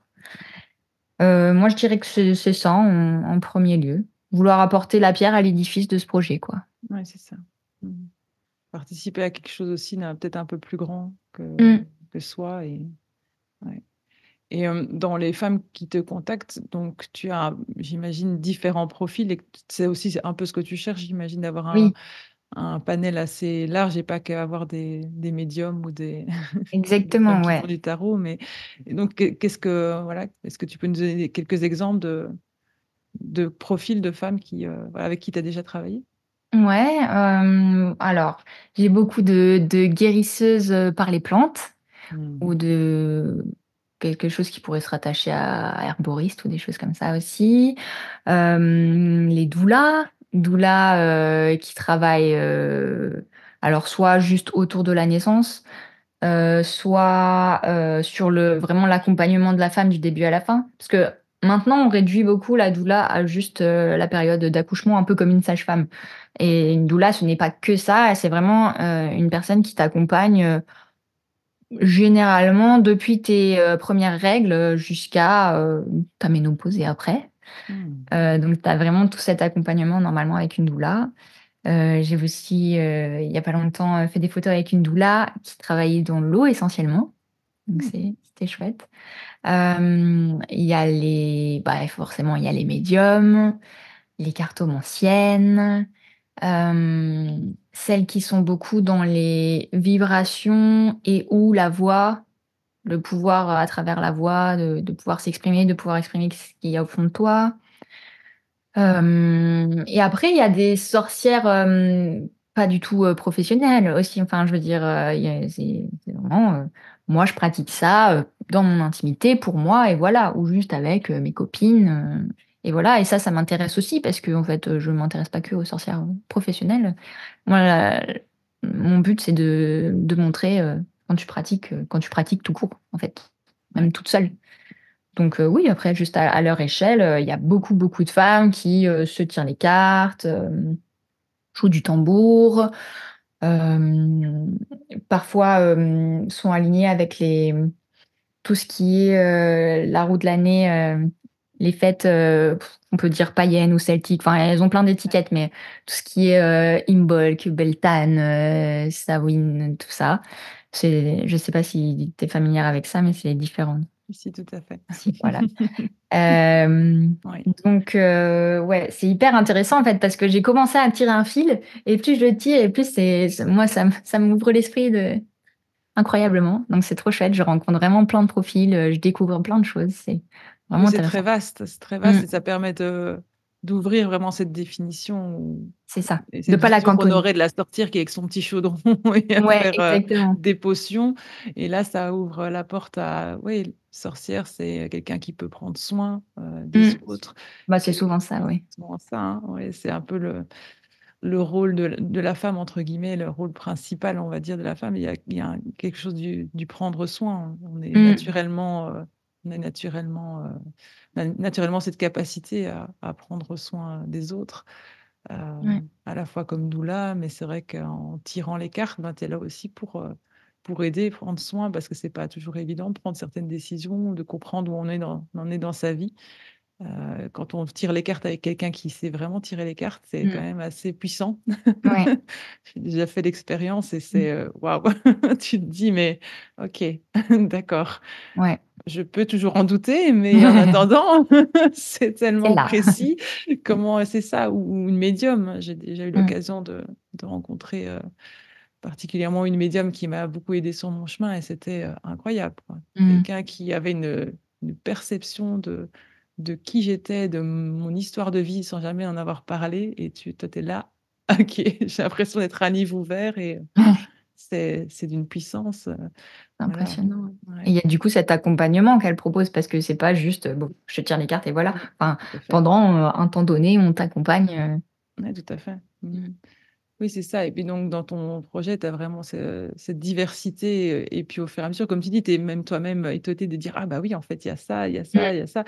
Moi je dirais que c'est ça en 1er lieu. Vouloir apporter la pierre à l'édifice de ce projet, quoi. Ouais, c'est ça. Mmh. Participer à quelque chose aussi d'un peut-être un peu plus grand Mmh. que soi et ouais. Et dans les femmes qui te contactent, donc tu as, j'imagine, différents profils et que c'est aussi c'est un peu ce que tu cherches, j'imagine, d'avoir Oui, un panel assez large et pas qu'avoir des médiums ou des des femmes exactement, qui ouais. font du tarot, mais et donc qu'est-ce que voilà, est-ce que tu peux nous donner quelques exemples de profils de femmes qui, voilà, avec qui tu as déjà travaillé? Ouais, alors j'ai beaucoup de guérisseuses, par les plantes. Mmh. Ou de quelque chose qui pourrait se rattacher à herboriste ou des choses comme ça aussi. Les doulas, qui travaillent, alors soit juste autour de la naissance, soit, sur vraiment l'accompagnement de la femme du début à la fin. Parce que Maintenant, on réduit beaucoup la doula à juste la période d'accouchement, un peu comme une sage-femme. Et une doula, ce n'est pas que ça, c'est vraiment une personne qui t'accompagne généralement depuis tes premières règles jusqu'à ta ménopause et après. Mmh. Donc, tu as vraiment tout cet accompagnement normalement avec une doula. J'ai aussi, il y a pas longtemps, fait des photos avec une doula qui travaillait dans l'eau essentiellement, donc Mmh. c'était chouette. Il y a forcément, il y a les médiums, les cartomanciennes, celles qui sont beaucoup dans les vibrations et ou la voix, le pouvoir à travers la voix de pouvoir s'exprimer, de pouvoir exprimer ce qu'il y a au fond de toi. Et après, il y a des sorcières, pas du tout, professionnelles aussi. Enfin, je veux dire, il y a c'est vraiment, moi je pratique ça, dans mon intimité pour moi et voilà, ou juste avec, mes copines, et voilà et ça m'intéresse aussi parce qu'en fait, je ne m'intéresse pas que aux sorcières, professionnelles. Moi, mon but, c'est de montrer, quand tu pratiques tout court, en fait, Ouais. même toute seule. Donc oui, après juste à leur échelle, il y a beaucoup, beaucoup de femmes qui, se tirent les cartes, jouent du tambour, hem, parfois, sont alignées avec tout ce qui est, la roue de l'année, les fêtes, on peut dire païennes ou celtiques, enfin elles ont plein d'étiquettes, mais tout ce qui est, Imbolc, Beltane, Samhain, tout ça. Je sais pas si tu es familière avec ça, mais c'est différent. Si, tout à fait. Si, voilà. Hem, Oui. donc ouais, c'est hyper intéressant en fait parce que j'ai commencé à tirer un fil et plus je le tire et plus moi ça m'ouvre l'esprit incroyablement. Donc c'est trop chouette, je rencontre vraiment plein de profils, je découvre plein de choses, c'est Oui, vraiment intéressant. c'est très Mmh, vaste et ça permet d'ouvrir vraiment cette définition c'est ça, et de cette pas la vision qu'on cantonner. aurait de la sortir qui est avec son petit chaudron et à Ouais, faire, exactement. des potions et là, ça ouvre la porte à oui, sorcière, c'est quelqu'un qui peut prendre soin, des Mmh. autres Bah, c'est et souvent ça, c'est oui. souvent ça, hein, ouais, c'est un peu le rôle de la femme entre guillemets, le rôle principal, on va dire, de la femme. Il y a quelque chose du prendre soin. Mmh. On est naturellement, on a naturellement cette capacité à prendre soin des autres, Ouais. à la fois comme doula, mais c'est vrai qu'en tirant les cartes, ben, tu es là aussi pour aider, prendre soin, parce que c'est pas toujours évident de prendre certaines décisions, de comprendre où on en est dans sa vie. Quand on tire les cartes avec quelqu'un qui sait vraiment tirer les cartes, c'est quand Mmh. même assez puissant. Ouais. J'ai déjà fait l'expérience et Mmh. c'est, waouh! Tu te dis: «Mais OK, d'accord, Ouais. je peux toujours en douter, mais en attendant, c'est C'est tellement là. précis». Comment c'est ça ou une médium. J'ai déjà eu Mmh. l'occasion de rencontrer, particulièrement une médium qui m'a beaucoup aidée sur mon chemin et c'était, incroyable, quoi. Mmh. Quelqu'un qui avait une perception de qui j'étais, de mon histoire de vie sans jamais en avoir parlé et toi, tu es là: «OK, j'ai l'impression d'être un livre ouvert» et c'est d'une puissance, voilà. Impressionnant, ouais. Et Ouais, il y a du coup cet accompagnement qu'elle propose parce que c'est pas juste, bon, je te tire les cartes et voilà. Enfin, tout à fait. pendant, un temps donné, on t'accompagne, Ouais, tout à fait. Mmh. mmh, Oui, c'est ça et puis donc dans ton projet, tu as vraiment cette diversité, et puis au fur et à mesure, comme tu dis, tu es même toi-même étonné de dire: «Ah bah oui, en fait, il y a ça, il y a mmh, ça, il y a ça».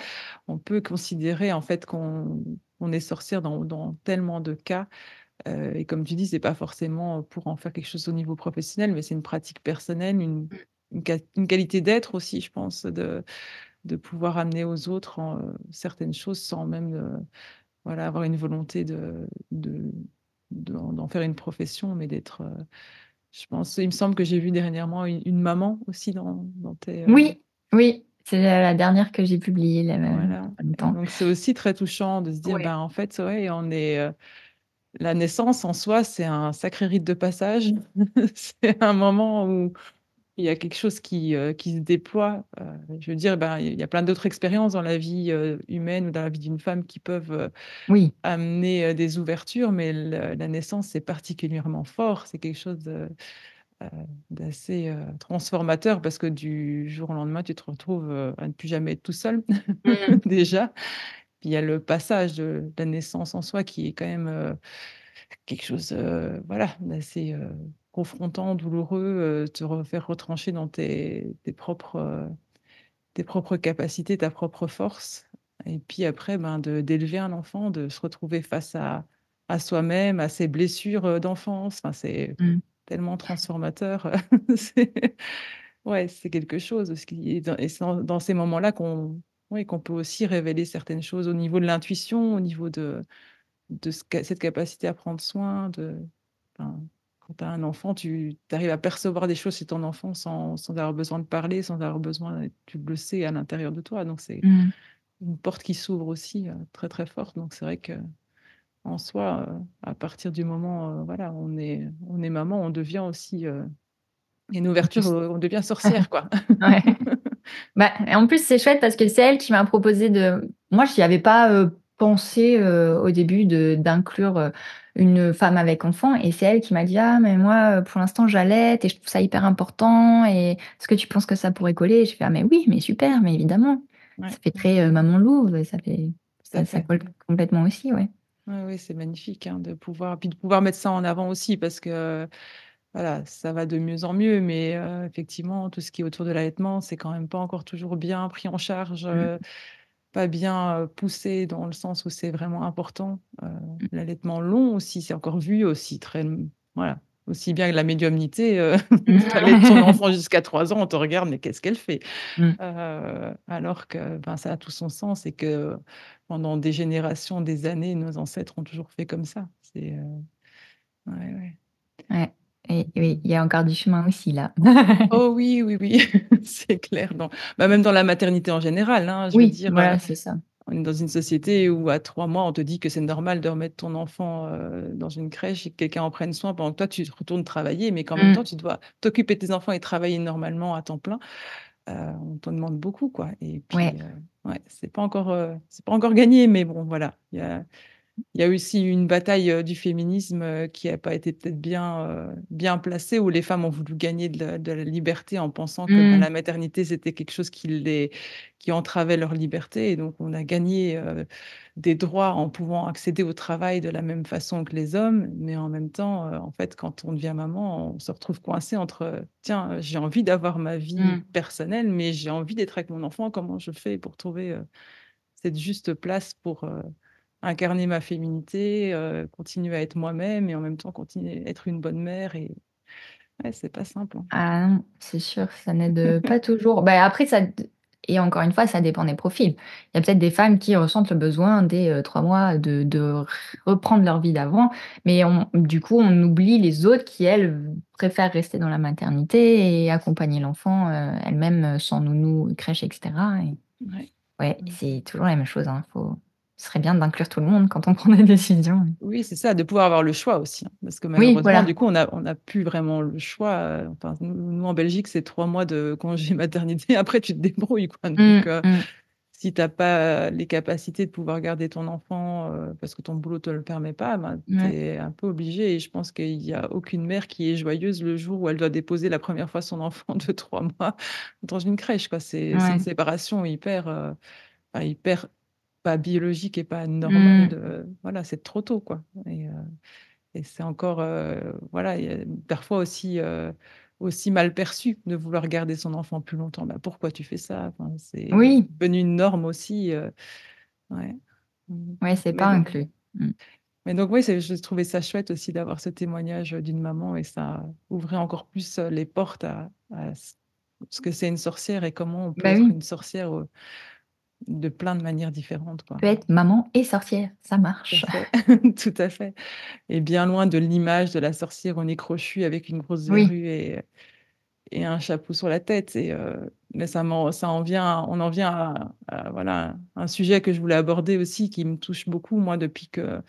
On peut considérer en fait qu'on est sorcière dans tellement de cas, et comme tu dis, c'est pas forcément pour en faire quelque chose au niveau professionnel, mais c'est une pratique personnelle, une qualité d'être aussi, je pense, de pouvoir amener aux autres certaines choses sans même, voilà, avoir une volonté d'en faire une profession, mais d'être, je pense il me semble que j'ai vu dernièrement une maman aussi dans tes, oui, oui, c'est la dernière que j'ai publiée là, voilà pas et longtemps. donc c'est aussi très touchant de se dire, Ouais. ben, en fait, ouais, la naissance en soi, c'est un sacré rite de passage. C'est un moment où il y a quelque chose qui se déploie, je veux dire, ben, il y a plein d'autres expériences dans la vie, humaine ou dans la vie d'une femme qui peuvent, Oui. amener, des ouvertures, mais la naissance, c'est particulièrement fort. C'est quelque chose heu, d'assez, transformateur parce que du jour au lendemain, tu te retrouves, à ne plus jamais être tout seul, Mmh. déjà. Puis il y a le passage de la naissance en soi qui est quand même, quelque chose, voilà, d'assez, confrontant, douloureux, te faire retrancher dans tes propres capacités, ta propre force. Et puis après, ben, d'élever un enfant, de se retrouver face à soi-même, à ses blessures, d'enfance. Enfin, c'est Mmh. tellement transformateur. C'est ouais, c'est quelque chose ce qui est et c'est dans ces moments-là qu'on peut aussi révéler certaines choses au niveau de l'intuition, au niveau de cette capacité à prendre soin enfin, quand tu as un enfant, tu arrives à percevoir des choses chez ton enfant sans avoir besoin de parler, sans avoir besoin tu le sais à l'intérieur de toi, donc c'est Mmh. une porte qui s'ouvre aussi, très, très forte, donc c'est vrai qu'en soi, à partir du moment, voilà, on est maman, on devient aussi, une En ouverture, plus. on devient sorcière, quoi. Ouais. Bah, et en plus, c'est chouette parce que c'est elle qui m'a proposé de moi, j'y avais pas, pensé, au début d'inclure, une femme avec enfant et c'est elle qui m'a dit: «Ah mais moi, pour l'instant j'allaite et je trouve ça hyper important et est-ce que tu penses que ça pourrait coller?» Je fais: «Ah mais oui, mais super, mais évidemment». Ça Ouais, fait très, maman louve, tout à ça fait. colle complètement aussi, ouais. Ouais, ouais, c'est magnifique, hein, de pouvoir mettre ça en avant aussi parce que, voilà, ça va de mieux en mieux, mais effectivement, tout ce qui est autour de l'allaitement, c'est quand même pas encore toujours bien pris en charge, Mmh. pas bien, poussé dans le sens où c'est vraiment important. Mmh. L'allaitement long aussi, c'est encore vu aussi très voilà, aussi bien que la médiumnité, tu allaites ton Mmh. enfant jusqu'à 3 ans, on te regarde: «Mais qu'est-ce qu'elle fait?» Mmh. Alors que, ben, ça a tout son sens et que pendant des générations, des années, nos ancêtres ont toujours fait comme ça. Ouais, ouais. Ouais et oui, Mmh. il y a encore du chemin aussi là. Oh oui, oui, oui, c'est clair, même dans la maternité en général, hein, je veux Oui, dire, voilà, c'est ça. on est dans une société où à 3 mois, on te dit que c'est normal de remettre ton enfant, dans une crèche et que quelqu'un en prenne soin pendant que toi tu retournes travailler, mais qu'en même temps Mmh. tu dois t'occuper de tes enfants et travailler normalement à temps plein. On t'en demande beaucoup, quoi et Ouais. puis, ouais, c'est pas encore gagné, mais bon, voilà, il y a aussi une bataille, du féminisme, qui a pas été peut-être bien placée, où les femmes ont voulu gagner de la liberté en pensant que, ben, Mmh. la maternité, c'était quelque chose qui entravait leur liberté et donc on a gagné, des droits en pouvant accéder au travail de la même façon que les hommes. Mais en même temps, en fait, quand on devient maman, on se retrouve coincé entre, «Tiens, j'ai envie d'avoir ma vie Mmh. personnelle, mais j'ai envie d'être avec mon enfant. Comment je fais pour trouver, cette juste place pour, incarner ma féminité, continuer à être moi-même et en même temps continuer à être une bonne mère et ouais, c'est pas simple, hein. Ah non, c'est sûr, ça n'aide, pas toujours. Bah, après ça d et encore une fois, ça dépend des profils. Il y a peut-être des femmes qui ressentent le besoin dès, 3 mois de reprendre leur vie d'avant, mais du coup, on oublie les autres qui, elles, préfèrent rester dans la maternité et accompagner l'enfant, elles-mêmes, sans nounou, crèche et cetera et Ouais. ouais, Mmh. c'est toujours la même chose, hein, ce serait bien d'inclure tout le monde quand on prend des décisions. Oui, c'est ça, de pouvoir avoir le choix aussi, hein, parce que Oui, malheureusement, voilà. du coup, on a plus vraiment le choix, enfin, nous en Belgique, c'est 3 mois de congé maternité, après tu te débrouilles, quoi, donc Mmh, mmh, si tu as pas les capacités de pouvoir garder ton enfant, parce que ton boulot te le permet pas, ben, tu ouais, es un peu obligé et je pense qu'il y a aucune mère qui est joyeuse le jour où elle doit déposer la première fois son enfant de 3 mois dans une crèche, quoi. C'est une ouais. séparation hyper, enfin hyper pas biologique et pas normale Mmh. de voilà, c'est trop tôt, quoi et c'est encore, voilà, il y a parfois aussi, aussi mal perçu de vouloir garder son enfant plus longtemps. Bah, pourquoi tu fais ça? Enfin, c'est Oui, devenu une norme aussi, ouais. ouais, c'est pas Mais donc inclus. Mmh. oui, j'ai trouvé ça chouette aussi d'avoir ce témoignage, d'une maman et ça ouvrait encore plus, les portes à ce que c'est une sorcière et comment on peut Bah être oui, une sorcière, de plein de manières différentes, quoi. peut être maman et sorcière, ça Tout à marche. fait, tout à fait et bien loin de l'image de la sorcière au nez crochu avec une grosse Oui. verrue et un chapeau sur la tête mais ça en vient on en vient à voilà, un sujet que je voulais aborder aussi qui me touche beaucoup moi depuis que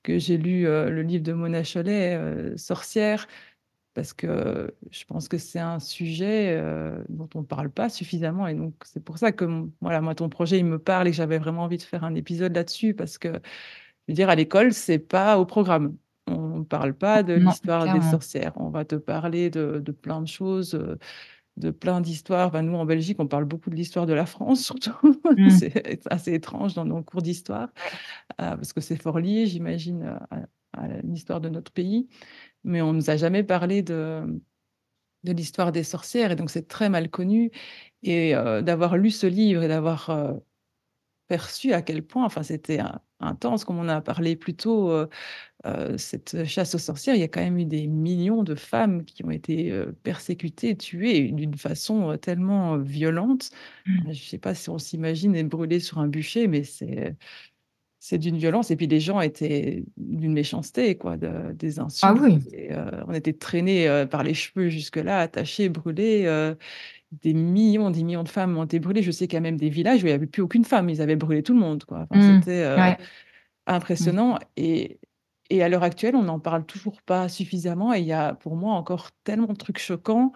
j'ai lu, le livre de Mona Chollet, Sorcière, parce que je pense que c'est un sujet, dont on ne parle pas suffisamment et donc c'est pour ça que voilà, moi ton projet il me parle et que j'avais vraiment envie de faire un épisode là-dessus parce que je veux dire à l'école, c'est pas au programme. On ne parle pas de Non, l'histoire des clairement. sorcières. On va te parler de plein de choses, de plein d'histoires. Enfin, nous, en Belgique, on parle beaucoup de l'histoire de la France surtout. Mmh. C'est assez étrange dans nos cours d'histoire, Ouais. parce que c'est fort lié, j'imagine, à l'histoire de notre pays. Mais on nous a jamais parlé de l'histoire des sorcières et donc c'est très mal connu et d'avoir lu ce livre et d'avoir, perçu à quel point, enfin, c'était intense, comme on a parlé plus tôt, cette chasse aux sorcières. Il y a quand même eu des millions de femmes qui ont été, persécutées, tuées d'une façon, tellement, violente. Mmh. Je ne sais pas si on s'imagine être brûlé sur un bûcher, mais c'est d'une violence et puis les gens étaient d'une méchanceté quoi, des Ah insultes oui. et on était traînés, par les cheveux jusque-là, attachés, brûlés, des millions de femmes ont été brûlées. Je sais qu'il y a même des villages où il y avait plus aucune femme, ils avaient brûlé tout le monde quoi. Enfin, Mmh. c'était, Ouais. Mmh. impressionnant et à l'heure actuelle, on n'en parle toujours pas suffisamment et il y a pour moi encore tellement de trucs choquants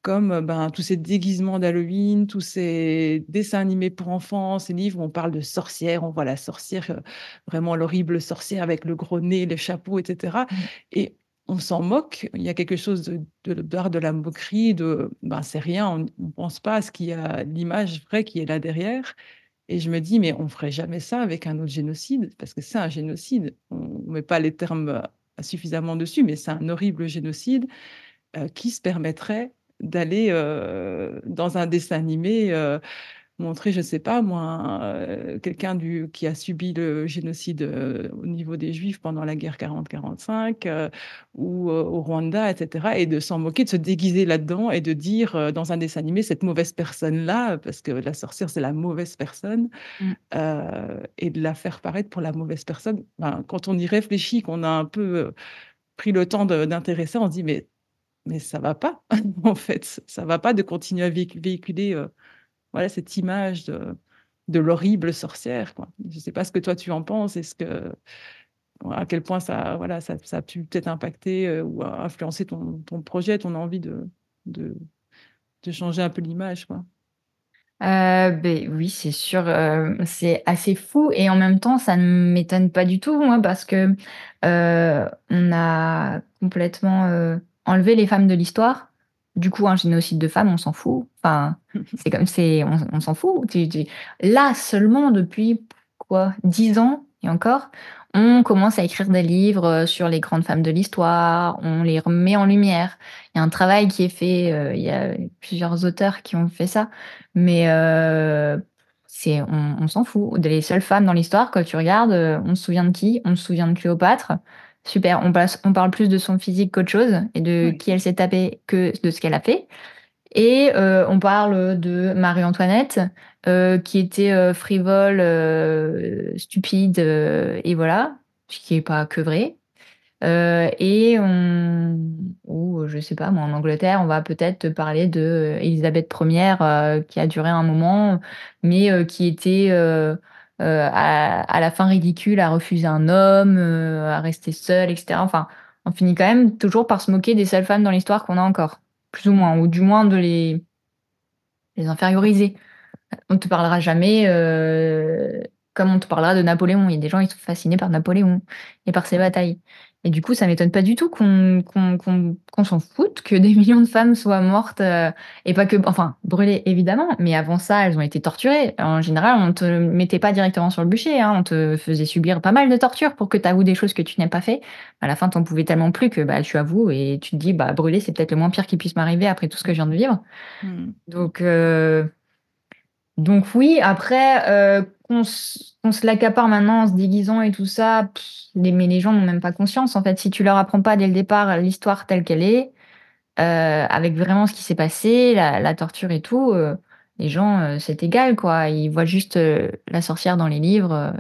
comme, ben, tous ces déguisements d'Halloween, tous ces dessins animés pour enfants, ces livres où on parle de sorcières, on voit la sorcière, vraiment l'horrible sorcière avec le gros nez, le chapeau et cetera Mmh. et on s'en moque. Il y a quelque chose de l'art de la moquerie, ben, c'est rien, on pense pas à ce qu'il y a l'image vraie qui est là derrière et je me dis: «Mais on ferait jamais ça avec un autre génocide?» parce que c'est un génocide. On met pas les termes, suffisamment dessus, mais c'est un horrible génocide qui se permettrait d'aller, dans un dessin animé, montrer, je sais pas moi, quelqu'un qui a subi le génocide, au niveau des juifs pendant la guerre 40-45, ou, au Rwanda et cetera et de s'en moquer, de se déguiser là-dedans et de dire, dans un dessin animé: «Cette mauvaise personne-là», parce que la sorcière, c'est la mauvaise personne, Mmh. et de la faire paraître pour la mauvaise personne. Ben, quand on y réfléchit, qu'on a un peu, pris le temps d'intéresser, on se dit: «Mais ça va pas, en fait, ça va pas de continuer à véhiculer, voilà, cette image de l'horrible sorcière, quoi. Je sais pas ce que toi tu en penses. Est-ce que à quel point ça, voilà, ça a pu peut-être impacter, ou influencer ton projet, ton envie de de changer un peu l'image, quoi? Beh, oui, c'est sûr, c'est assez fou et en même temps, ça ne m'étonne pas du tout, moi, parce que, on a complètement, enlevé les femmes de l'histoire. Du coup, un génocide de femmes, on s'en fout. Enfin, c'est on s'en fout. Tu là, seulement depuis quoi? 10 ans et encore, on commence à écrire des livres, sur les grandes femmes de l'histoire, on les remet en lumière. Il y a un travail qui est fait, il y a plusieurs auteurs qui ont fait ça. Mais c'est on s'en fout. Les seules femmes dans l'histoire, quand tu regardes, on se souvient de qui? On se souvient de Cléopâtre. Super, on parle plus de son physique qu'autre chose et de Oui. qui elle s'est tapée que de ce qu'elle a fait et on parle de Marie-Antoinette, qui était, frivole, stupide, et voilà, ce qui est pas que vrai. Et on ou je sais pas moi, en Angleterre, on va peut-être te parler de, Élisabeth Première, qui a duré un moment, mais qui était, à la fin ridicule, à refuser un homme, à rester seule et cetera. Enfin, on finit quand même toujours par se moquer des seules femmes dans l'histoire qu'on a encore, plus ou moins, ou du moins de les inférioriser. On ne te parlera jamais, comme on te parlera de Napoléon. Il y a des gens, ils sont fascinés par Napoléon et par ses batailles et du coup, ça m'étonne pas du tout qu'on s'en foute, que des millions de femmes soient mortes, et pas que enfin, brûlées évidemment, mais avant ça, elles ont été torturées. En général, on te mettait pas directement sur le bûcher, hein, on te faisait subir pas mal de tortures pour que tu avoues des choses que tu n'as pas fait. À la fin, tu en pouvais tellement plus que, bah, tu avoues et tu te dis: «Bah, brûler, c'est peut-être le moins pire qui puisse m'arriver après tout ce que je viens de vivre». Mmh. Donc oui, après, qu'on se l'accapare maintenant en se déguisant et tout ça, mais les gens n'ont même pas conscience, en fait. Si tu leur apprends pas dès le départ l'histoire telle qu'elle est, avec vraiment ce qui s'est passé, la torture et tout, les gens, c'est égal, quoi. Ils voient juste, la sorcière dans les livres,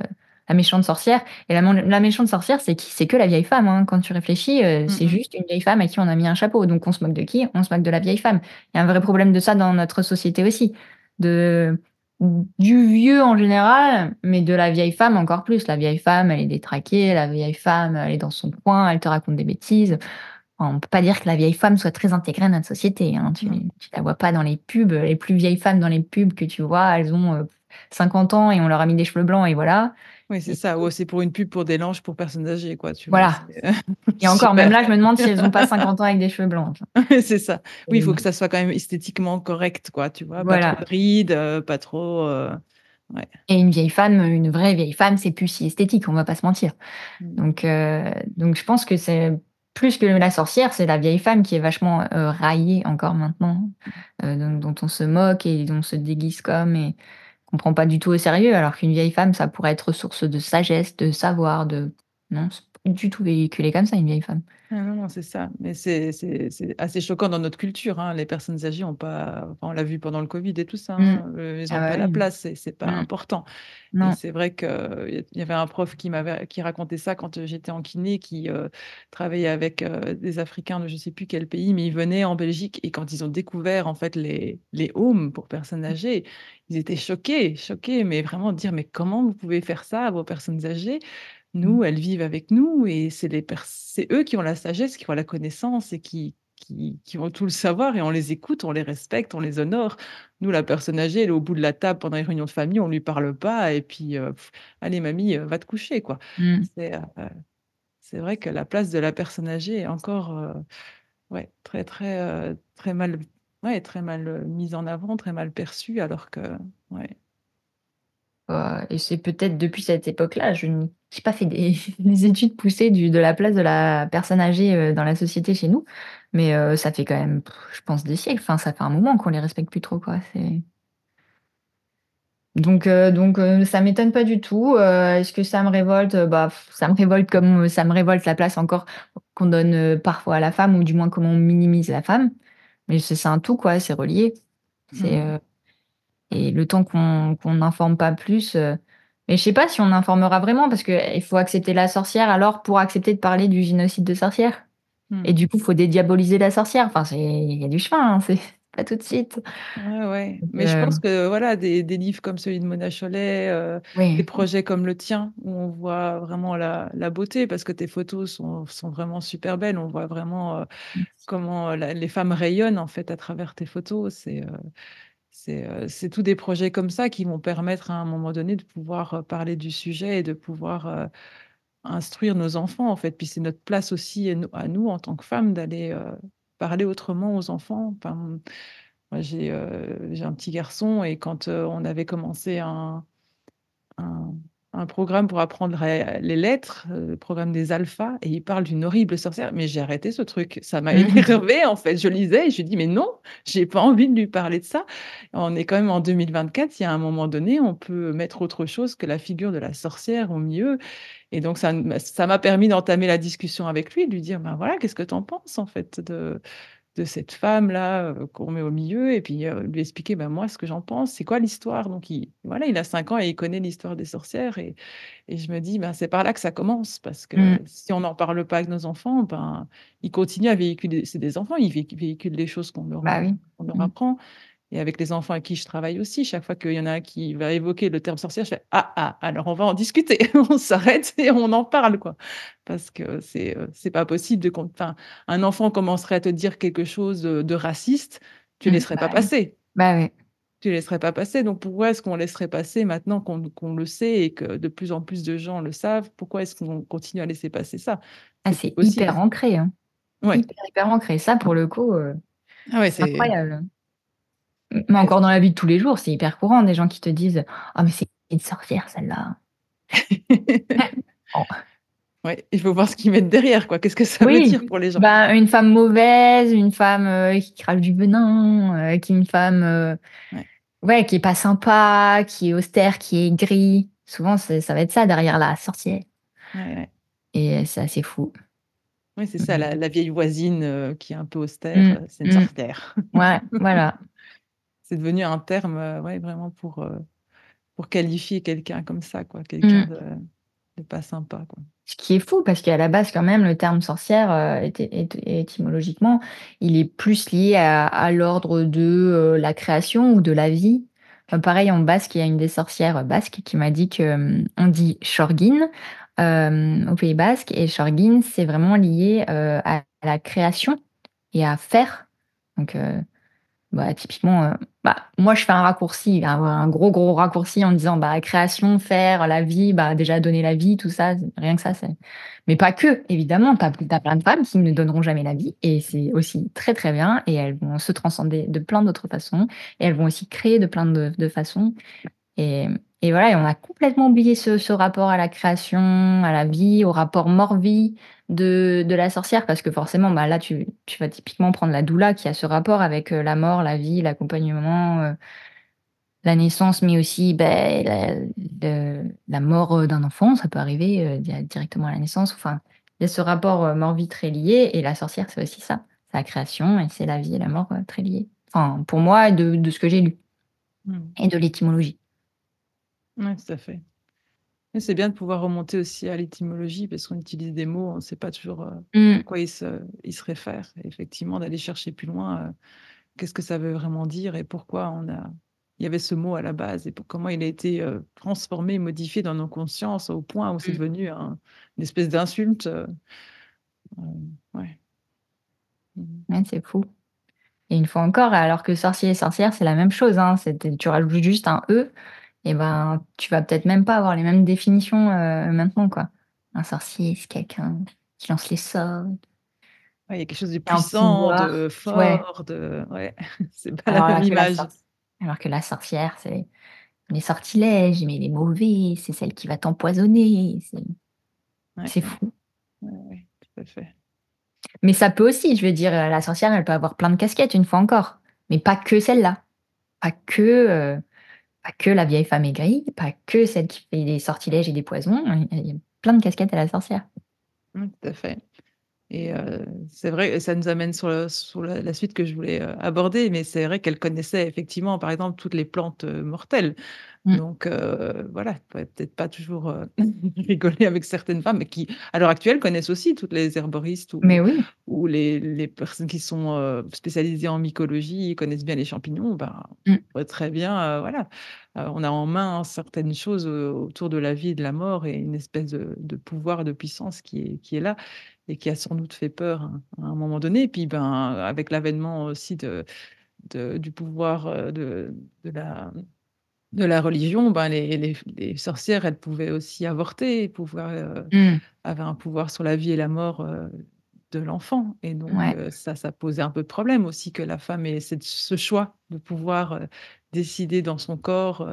la méchante sorcière et la méchante sorcière, c'est qui? C'est que la vieille femme, hein. Quand tu réfléchis, Mmh c'est mh. juste une vieille femme à qui on a mis un chapeau. Donc on se moque de qui? On se moque de la vieille femme. Il y a un vrai problème de ça dans notre société aussi, de du vieux en général, mais de la vieille femme encore plus. La vieille femme, elle est détraquée, la vieille femme, elle est dans son coin, elle te raconte des bêtises. Enfin, on peut pas dire que la vieille femme soit très intégrée à notre société, hein. Tu Mmh. tu la vois pas dans les pubs, les plus vieilles femmes dans les pubs que tu vois, elles ont, 50 ans et on leur a mis des cheveux blancs et voilà Oui, c'est et ça. Ou c'est pour une pub pour des langes pour personnes âgées, quoi, tu vois? voilà C'est et encore, même super. là, je me demande si elles ont pas 50 ans avec des cheveux blancs, enfin. Ouais, c'est ça. Oui, il faut que Et ça soit quand même esthétiquement correct, quoi, tu vois? Pas trop voilà de rides, pas trop, ouais. et une vieille femme, une vraie vieille femme, c'est plus si esthétique, on va pas se mentir. Mmh. Donc je pense que c'est plus que la sorcière, c'est la vieille femme qui est vachement, raillée encore maintenant, dont on se moque et dont on se déguise comme et qu'on prend pas du tout au sérieux, alors qu'une vieille femme, ça pourrait être source de sagesse, de savoir, de non, c'est pas du tout véhiculé comme ça, une vieille femme. Ah non, non, c'est ça. Mais c'est assez choquant dans notre culture, hein. Les personnes âgées ont pas, enfin, on l'a vu pendant le Covid et tout ça, Mmh. hein, ils Ah ont bah pas la oui. place, c'est pas Mmh. important. Et Non. c'est vrai qu'il y avait un prof qui racontait ça quand j'étais en kiné, qui travaillait avec des Africains de je sais plus quel pays, mais ils venaient en Belgique et quand ils ont découvert en fait les homes pour personnes âgées, ils étaient choqués, choqués, mais vraiment dire mais comment vous pouvez faire ça à vos personnes âgées? Mmh. Nous, elles vivent avec nous et c'est eux qui ont la sagesse, qui ont la connaissance et qui ont tout le savoir et on les écoute, on les respecte, on les honore. Nous, la personne âgée, elle est au bout de la table pendant les réunions de famille, on lui parle pas et puis, «Allez mamie, va te coucher» quoi. Mmh. C'est, c'est vrai que la place de la personne âgée est encore, ouais, très, très, très mal ouais, très mal, mise en avant, très mal perçue alors que ouais. Et c'est peut-être depuis cette époque-là, je n'ai j'ai pas fait des des études poussées de la place de la personne âgée, dans la société chez nous, mais ça fait quand même, je pense des siècles, enfin ça fait un moment qu'on les respecte plus trop, quoi, c'est ça m'étonne pas du tout. Est-ce que ça me révolte? Bah, ça me révolte comme, ça me révolte la place encore qu'on donne, parfois à la femme ou du moins comment on minimise la femme. Mais c'est un tout quoi, c'est relié. C'est, Mmh. et le temps qu'on n'informe pas plus, mais je sais pas si on informera vraiment parce qu'il faut accepter la sorcière alors pour accepter de parler du génocide de sorcières et Mmh. du coup, faut dédiaboliser la sorcière. Enfin, il y a du chemin, hein, c'est pas tout de suite. Ouais, ouais, Donc mais je pense que voilà, des livres comme celui de Mona Chollet, des oui. projets comme le tien, où on voit vraiment la beauté, parce que tes photos sont vraiment super belles. On voit vraiment, comment, les femmes rayonnent, en fait, à travers tes photos. C'est tous des projets comme ça qui vont permettre, à un moment donné, de pouvoir, parler du sujet et de pouvoir, instruire nos enfants, en fait. Puis c'est notre place aussi à nous, en tant que femmes, d'aller, parler autrement aux enfants. Enfin, moi, j'ai un petit garçon et quand, on avait commencé un un programme pour apprendre les lettres, le programme des alphas et il parle d'une horrible sorcière, mais j'ai arrêté ce truc. Ça m'a énervée, en fait. Je lisais et je lui dis: «Mais non, j'ai pas envie de lui parler de ça». On est quand même en 2024, il y a un moment donné, on peut mettre autre chose que la figure de la sorcière au milieu et donc ça m'a permis d'entamer la discussion avec lui, de lui dire: «Ben, voilà, qu'est-ce que tu en penses, en fait, de cette femme-là, qu'on met au milieu et puis, lui expliquer, ben, moi, ce que j'en pense. C'est quoi l'histoire? Donc il a 5 ans et il connaît l'histoire des sorcières et je me dis: «Ben, c'est par là que ça commence» parce que Mmh. si on n'en parle pas avec nos enfants, ben, ils continuent à véhiculer c'est des enfants, ils véhiculent les choses Bah oui. qu'on leur Mmh. apprend et avec les enfants avec qui je travaille aussi, chaque fois qu'il y en a un qui va évoquer le terme sorcière, je fais: «Ah, ah, alors on va en discuter». On s'arrête et on en parle, quoi. Parce que c'est pas possible de con enfin, un enfant commencerait à te dire quelque chose, de raciste, tu Mmh. laisserais Bah pas oui. passer. Bah oui. Tu laisserais pas passer, donc pourquoi est-ce qu'on laisserait passer maintenant qu'on le sait et que de plus en plus de gens le savent? Pourquoi est-ce qu'on continue à laisser passer ça? Ah, C'est plus c'est possible. hyper ancré, hein. Ouais. Hyper, hyper ancré. Ça, pour le coup, Ah ouais, c'est c'est incroyable. Mais ouais, encore dans la vie de tous les jours, c'est hyper courant des gens qui te disent: «Ah mais c'est une sorcière celle-là». Oh. ouais, il faut voir ce qu'ils mettent derrière, quoi. Qu'est-ce que ça veut Oui, dire pour les gens? bah, une femme mauvaise, une femme, qui crache du venin, qui est une femme, Ouais, ouais, qui est pas sympa, qui est austère, qui est aigrie. Souvent, ça va être ça derrière la sorcière ouais, ouais. et c'est assez fou. Ouais, c'est ça, Mmh. la vieille voisine, qui est un peu austère, Mmh. c'est une Mmh. sorcière. Ouais, voilà. C'est devenu un terme, ouais, vraiment pour qualifier quelqu'un comme ça, quoi, quelqu'un Mmh. de pas sympa, quoi. Ce qui est fou parce qu'à la base quand même le terme sorcière, étymologiquement, il est plus lié à l'ordre de, la création ou de la vie. Pareil en basque, il y a une des sorcières basques qui m'a dit que, on dit Shorgin, au Pays basque et Shorgin c'est vraiment lié, à la création et à faire. Donc bah, typiquement, moi, je fais un raccourci, un gros, gros raccourci en disant, bah, création, faire, la vie, bah, déjà donner la vie, tout ça, rien que ça, c'est mais pas que, évidemment, tu as plein de femmes qui ne donneront jamais la vie et c'est aussi très, très bien et elles vont se transcender de plein d'autres façons et elles vont aussi créer de plein de façons et voilà et on a complètement oublié ce rapport à la création, à la vie, au rapport mort-vie de la sorcière parce que forcément, bah, là, tu vas typiquement prendre la doula qui a ce rapport avec, la mort, la vie, l'accompagnement, la naissance, mais aussi, beh, la mort, d'un enfant, ça peut arriver, directement à la naissance. Enfin, il y a ce rapport, mort-vie très lié et la sorcière, c'est aussi ça. C'est la création et c'est la vie et la mort, très liées. Enfin, pour moi, de ce que j'ai lu Mmh. et de l'étymologie. Ouais, tout à fait. Et c'est bien de pouvoir remonter aussi à l'étymologie parce qu'on utilise des mots, on ne sait pas toujours, à Mmh, quoi ils se réfèrent et effectivement d'aller chercher plus loin, qu'est-ce que ça veut vraiment dire et pourquoi il y avait ce mot à la base et comment il a été, transformé, modifié dans nos consciences au point où c'est mmh. devenu une espèce d'insulte, ouais. Mmh. Ouais, c'est fou et une fois encore, alors que sorcier et sorcière, c'est la même chose, hein. Tu rajoutes juste un «e» et ben, tu vas peut-être même pas avoir les mêmes définitions, maintenant, quoi. Un sorcier, c'est quelqu'un qui lance les sorts, Ouais, il y a quelque chose de qui a un puissant, pouvoir. de Ouais, fort, de ouais, c'est pas la alors même là que la image. sorc alors que la sorcière, c'est les sortilèges, mais les mauvais, c'est celle qui va t'empoisonner, Ouais, c'est ouais, fou. ouais, ouais, tout à fait. Mais ça peut aussi, je veux dire, la sorcière, elle peut avoir plein de casquettes, une fois encore, mais pas que celle-là. Pas que, pas que la vieille femme aigrie, pas que celle qui fait des sortilèges et des poisons, il y a plein de casquettes à la sorcière. Tout à fait. Et c'est vrai, ça nous amène sur la suite que je voulais, aborder, mais c'est vrai qu'elle connaissait effectivement, par exemple, toutes les plantes, mortelles. Mmh. Donc voilà, il faudrait peut-être pas toujours, rigoler avec certaines femmes qui, à l'heure actuelle, connaissent aussi toutes les herboristes Mais oui. ou les personnes qui sont, spécialisées en mycologie, connaissent bien les champignons, ben, Mmh. on pourrait très bien, voilà, on a en main certaines choses, autour de la vie et de la mort et une espèce de pouvoir, de puissance qui est là et qui a sans doute fait peur, hein, à un moment donné. Et puis, ben, avec l'avènement aussi du pouvoir, de la religion, ben, les sorcières, elles pouvaient aussi avorter, pouvoir, Mmh. avaient un pouvoir sur la vie et la mort, de l'enfant et donc Ouais, ça posait un peu de problème aussi que la femme ait ce choix de pouvoir, décider dans son corps,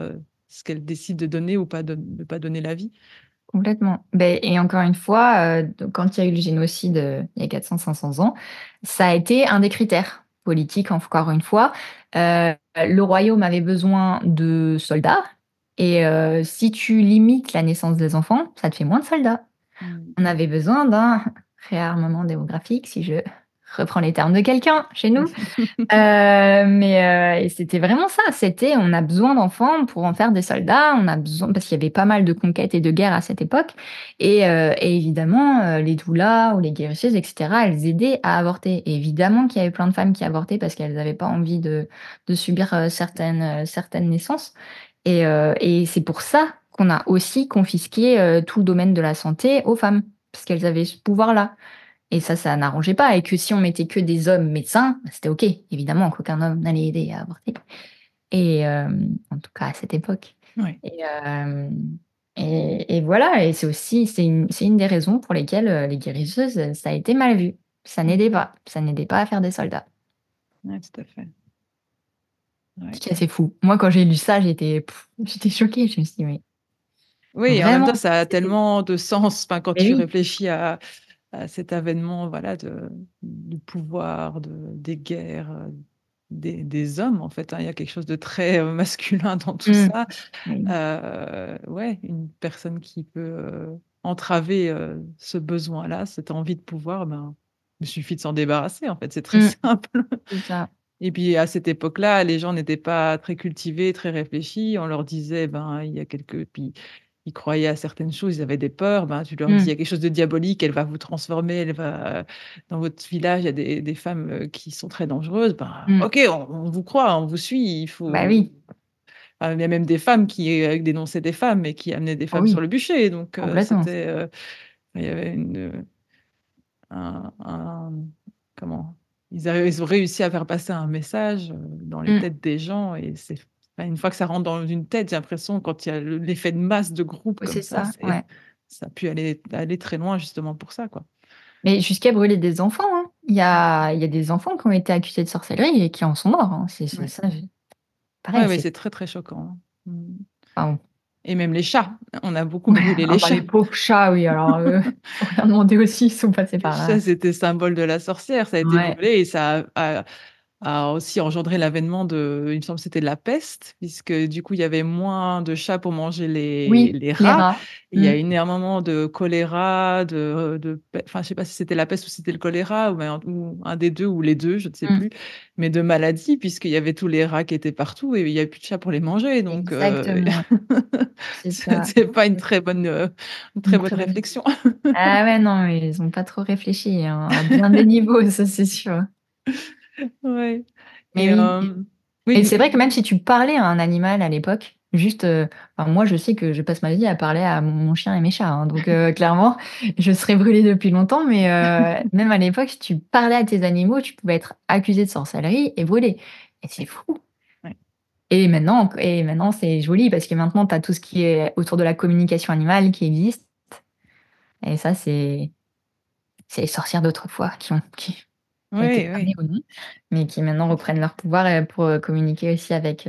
ce qu'elle décide de donner ou pas de pas donner la vie. complètement. Beh et encore une fois, donc quand il y a eu le génocide, il y a 400-500 ans, ça a été un des critères politiques, encore une fois. Le royaume avait besoin de soldats et si tu limites la naissance des enfants, ça te fait moins de soldats. Mmh. On avait besoin d'un réarmement démographique, si je reprends les termes de quelqu'un chez nous. Mais et c'était vraiment ça, c'était on a besoin d'enfants pour en faire des soldats, on a besoin parce qu'il y avait pas mal de conquêtes et de guerres à cette époque et évidemment, les doulas ou les guérisseuses et cetera, elles aidaient à avorter et évidemment qu'il y avait plein de femmes qui avortaient parce qu'elles avaient pas envie de subir, certaines naissances et c'est pour ça qu'on a aussi confisqué, tout le domaine de la santé aux femmes, parce qu'elles avaient ce pouvoir-là. Et ça n'arrangeait pas et que si on mettait que des hommes médecins, bah, c'était OK. Évidemment qu'aucun homme n'allait aider à avorter et en tout cas à cette époque Ouais. et hem et voilà et c'est une des raisons pour lesquelles, les guérisseuses, ça a été mal vu. Mmh. Ça n'aidait pas à faire des soldats. Ouais, tout à fait. Ouais. C'est assez fou. Moi, quand j'ai lu ça, j'étais choquée. Je me suis dit: «Mais Oui et en même vraiment?» temps, ça a c'était tellement de sens, enfin, quand mais tu oui, réfléchis à cet avènement, voilà, du pouvoir, des guerres, des hommes, en fait, hein. Il y a quelque chose de très, masculin dans tout mmh, ça. oui, Ouais, une personne qui peut, entraver, ce besoin-là, cette envie de pouvoir, ben, il suffit de s'en débarrasser, en fait, c'est très mmh, simple. c'est ça. Et puis, à cette époque-là, les gens n'étaient pas très cultivés, très réfléchis. On leur disait, ben, il y a quelque puis ils croyaient à certaines choses, ils avaient des peurs, ben, tu leur dis: «Il Mmh, y a quelque chose de diabolique, elle va vous transformer, elle va dans votre village, il y a des femmes, qui sont très dangereuses», ben, mmh. OK, on vous croit, on vous suit, il Bah faut oui, il y a même des femmes qui, dénonçaient des femmes et qui amenaient des oh femmes sur oui, le bûcher, donc complètement. il y avait un comment? Ils ont réussi à faire passer un message, dans les Mmh. têtes des gens et enfin, une fois que ça rentre dans une tête, j'ai l'impression quand il y a l'effet de masse de groupe Oui, comme c'est ça, ça, ouais. ça a pu aller très loin justement pour ça, quoi. Mais jusqu'à brûler des enfants, hein. Mmh. Il y a des enfants qui ont été accusés de sorcellerie et qui en sont morts, hein. C'est Ouais. ça, Ouais, pareil, ouais, c'est c'est très, très choquant, hein. Mmh. enfin, Et même les chats, on a beaucoup ouais, brûlé ah les bah, chats. les pauvres chats, oui, alors faut rien demander aussi, ils sont passés Les par chats, là. c'était symbole de la sorcière, ça a été Ouais. brûlé et ça a a aussi engendré l'avènement il me semble que c'était de la peste, puisque du coup, il y avait moins de chats pour manger Oui, les les rats. rats. Il y Mmh. a énormément de choléra, enfin, je sais pas si c'était la peste ou c'était le choléra, ou un des 2 ou les 2, je ne sais Mmh. plus, mais de maladies puisqu'il y avait tous les rats qui étaient partout et il y avait plus de chats pour les manger, donc Exactement, ouais. C'est ça. c'est pas une très Une bonne très bonne réflexion. Ah ouais, non, mais ils ont pas trop réfléchi, hein, à bien des niveaux, ça c'est sûr. Ouais et Mais oui. oui, Et c'est dis vrai que même si tu parlais à un animal à l'époque, juste, enfin moi je sais que je passe ma vie à parler à mon chien et mes chats, hein, donc clairement, je serais brûlée depuis longtemps, mais même à l'époque, si tu parlais à tes animaux, tu pouvais être accusée de sorcellerie et brûlée et c'est fou. Ouais, Et maintenant c'est joli parce que maintenant tu as tout ce qui est autour de la communication animale qui existe et ça c'est les sorcières d'autrefois qui ont été ouais, damnées ouais, ou non, mais qui maintenant reprennent leur pouvoir, pour, communiquer aussi avec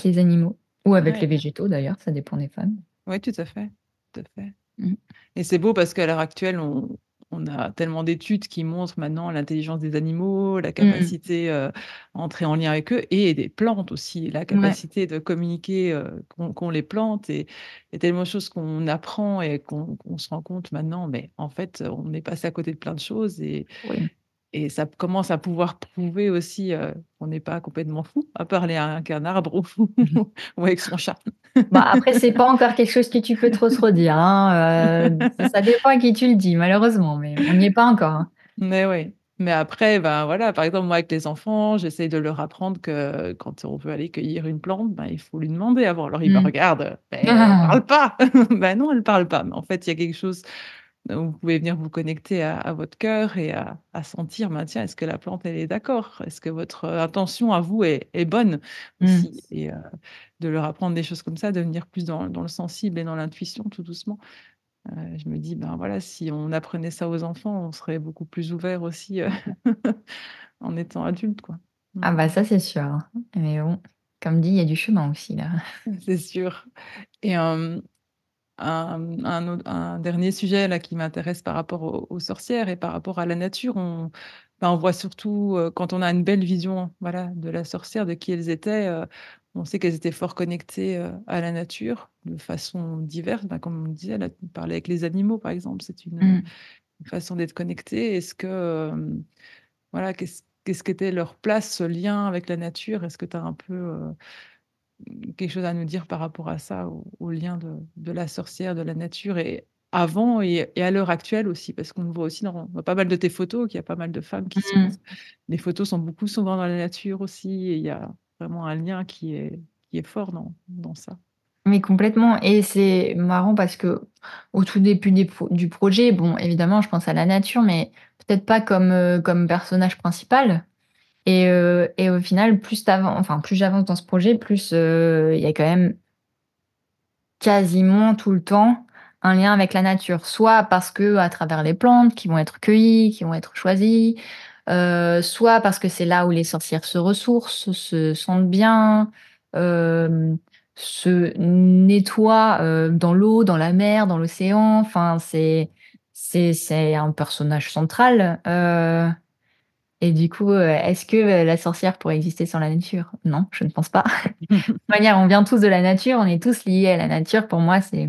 les animaux ou avec les ouais. végétaux d'ailleurs, ça dépend des femmes. Ouais, tout à fait, tout à fait. Mmh. Et c'est beau parce qu'à l'heure actuelle, on a tellement d'études qui montrent maintenant l'intelligence des animaux, la Mmh. capacité, à entrer en lien avec eux et des plantes aussi, la Ouais, capacité de communiquer, qu'ont les plantes et tellement de choses qu'on apprend et qu'on se rend compte maintenant, mais en fait, on est passé à côté de plein de choses oui. et ça commence à pouvoir prouver aussi, qu'on n'est pas complètement fou à parler à un arbre ou Mmh. ou avec son chat. Bah, après c'est pas encore quelque chose que tu peux trop dire, hein, ça dépend à qui tu le dis malheureusement, mais on n'y est pas encore, hein. Mais oui, mais après, ben, voilà, par exemple, moi, avec les enfants, j'essaye de leur apprendre que quand on veut aller cueillir une plante, ben, il faut lui demander avant. Alors ils me Mmh. regardent: «Beh, elle parle pas!» Ben non, elle parle pas, mais en fait, il y a quelque chose où vous pouvez venir vous connecter à votre cœur et à sentir, ben, tiens, est-ce que la plante, elle est d'accord? Est-ce que votre, intention à vous est bonne Mmh. aussi? Et de leur apprendre des choses comme ça, de venir plus dans le sensible et dans l'intuition tout doucement. Je me dis: «Ben, voilà, si on apprenait ça aux enfants, on serait beaucoup plus ouverts aussi, en étant adulte, quoi». Ah Mmh. bah, ça c'est sûr, hein, mais bon, comme dit, il y a du chemin aussi là. C'est sûr et un dernier sujet là qui m'intéresse par rapport aux sorcières et par rapport à la nature, on voit surtout, quand on a une belle vision, voilà, de la sorcière, de qui elles étaient, on sait qu'elles étaient fort connectées, à la nature de façon diverse. Ben, comme on disait là, tu parlais avec les animaux, par exemple, c'est Mmh. une façon d'être connecté. Est-ce que, voilà, qu'est-ce qu'était leur place, ce lien avec la nature? Est-ce que tu as un peu, quelque chose à nous dire par rapport à ça, au lien de la sorcière, de la nature et avant et à l'heure actuelle aussi? Parce qu'on le voit aussi dans pas mal de tes photos, qu'il y a pas mal de femmes qui sont Mmh. les photos sont beaucoup souvent dans la nature aussi et il y a vraiment un lien qui est fort dans ça. Mais complètement et c'est marrant parce qu'au tout début du projet, bon, évidemment, je pense à la nature, mais peut-être pas comme personnage principal et au final, plus j'avance dans ce projet, plus, il y a quand même quasiment tout le temps un lien avec la nature. Soit parce que à travers les plantes qui vont être cueillies, qui vont être choisies, soit parce que c'est là où les sorcières se ressourcent, se sentent bien, hem, se nettoient, dans l'eau, dans la mer, dans l'océan. Enfin, c'est un personnage central, et du coup, est-ce que, la sorcière pourrait exister sans la nature? Non, je ne pense pas. De toute manière, on vient tous de la nature, on est tous liés à la nature. Pour moi, c'est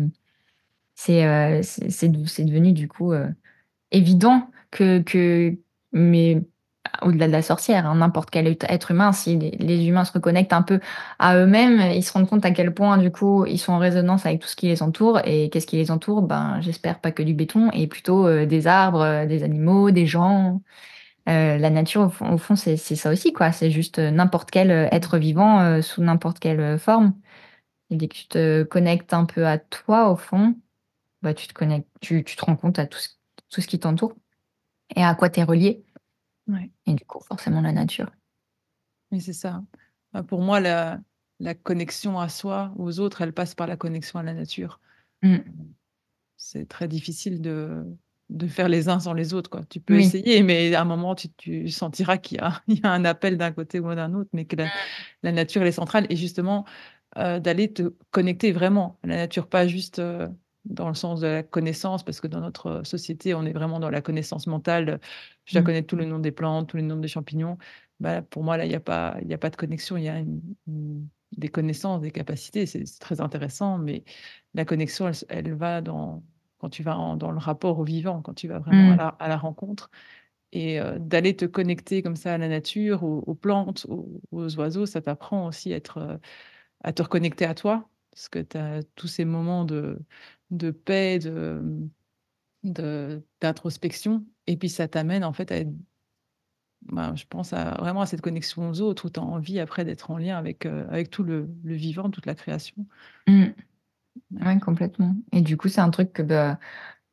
devenu du coup, évident que mais au-delà de la sorcière, hein, n'importe quel être humain, si les humains se reconnectent un peu à eux-mêmes, ils se rendent compte à quel point du coup, ils sont en résonance avec tout ce qui les entoure et qu'est-ce qui les entoure? Ben, j'espère pas que du béton et plutôt, des arbres, des animaux, des gens. La nature au fond, c'est ça aussi quoi, c'est juste, n'importe quel, être vivant, sous n'importe quelle, forme. Et dès que tu te connectes un peu à toi, au fond, bah, tu te rends compte à tout ce qui t'entoure et à quoi tu es relié Ouais. et du coup, forcément la nature. Oui, c'est ça. Bah, pour moi, la connexion à soi, aux autres, elle passe par la connexion à la nature. Mmh. C'est très difficile de faire les uns sans les autres, quoi. Tu peux Oui. essayer, mais à un moment, tu sentiras qu'il y a il y a un appel d'un côté ou d'un autre, mais que la nature, elle est centrale et justement, d'aller te connecter vraiment à la nature, pas juste, dans le sens de la connaissance, parce que dans notre, société, on est vraiment dans la connaissance mentale. Je dois Mmh. connaître tous les noms des plantes, tous les noms des champignons. bah, pour moi, là, il y a pas de connexion. Il y a des connaissances, des capacités, c'est très intéressant, mais la connexion, elle va quand tu vas dans le rapport au vivant, quand tu vas vraiment Mmh. à la rencontre et d'aller te connecter comme ça à la nature, aux plantes, aux oiseaux, ça t'apprend aussi à te reconnecter à toi parce que tu as tous ces moments de paix, d'introspection et puis ça t'amène en fait à être bah, je pense vraiment à cette connexion aux autres où tu as envie après d'être en lien avec tout le vivant, toute la création. Mmh. Ouais. Ouais, complètement et du coup, c'est un truc que, bah,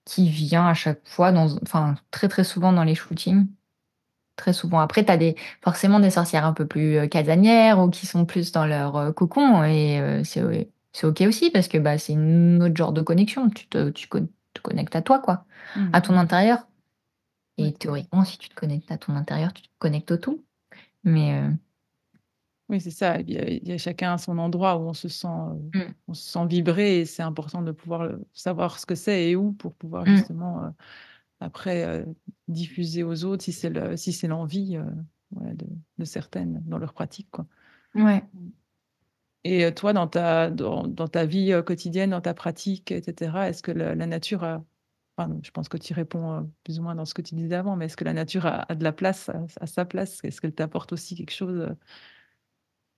qui vient à chaque fois enfin, très, très souvent dans les shootings. Très souvent. Après, tu as forcément des sorcières un peu plus, casanières ou qui sont plus dans leur, cocon et c'est OK aussi parce que, bah, c'est une autre genre de connexion. Tu te connectes à toi, quoi, Mmh. à ton intérieur Ouais, et c'est ça. théoriquement, si tu te connectes à ton intérieur, tu te connectes au tout. Mais, Oui, c'est ça et puis il y a chacun son endroit où mmh, on se sent vibrer et c'est important de pouvoir, savoir ce que c'est et où pour pouvoir mmh, justement, après, diffuser aux autres si c'est l'envie, voilà de certaines dans leur pratique, quoi. ouais. Mmh. Et toi, dans ta vie, quotidienne, dans ta pratique et cetera, est-ce que la nature a enfin, je pense que tu y réponds, plus ou moins dans ce que tu disais avant, mais est-ce que la nature a de la place, a sa place? Est-ce qu'elle t'apporte aussi quelque chose,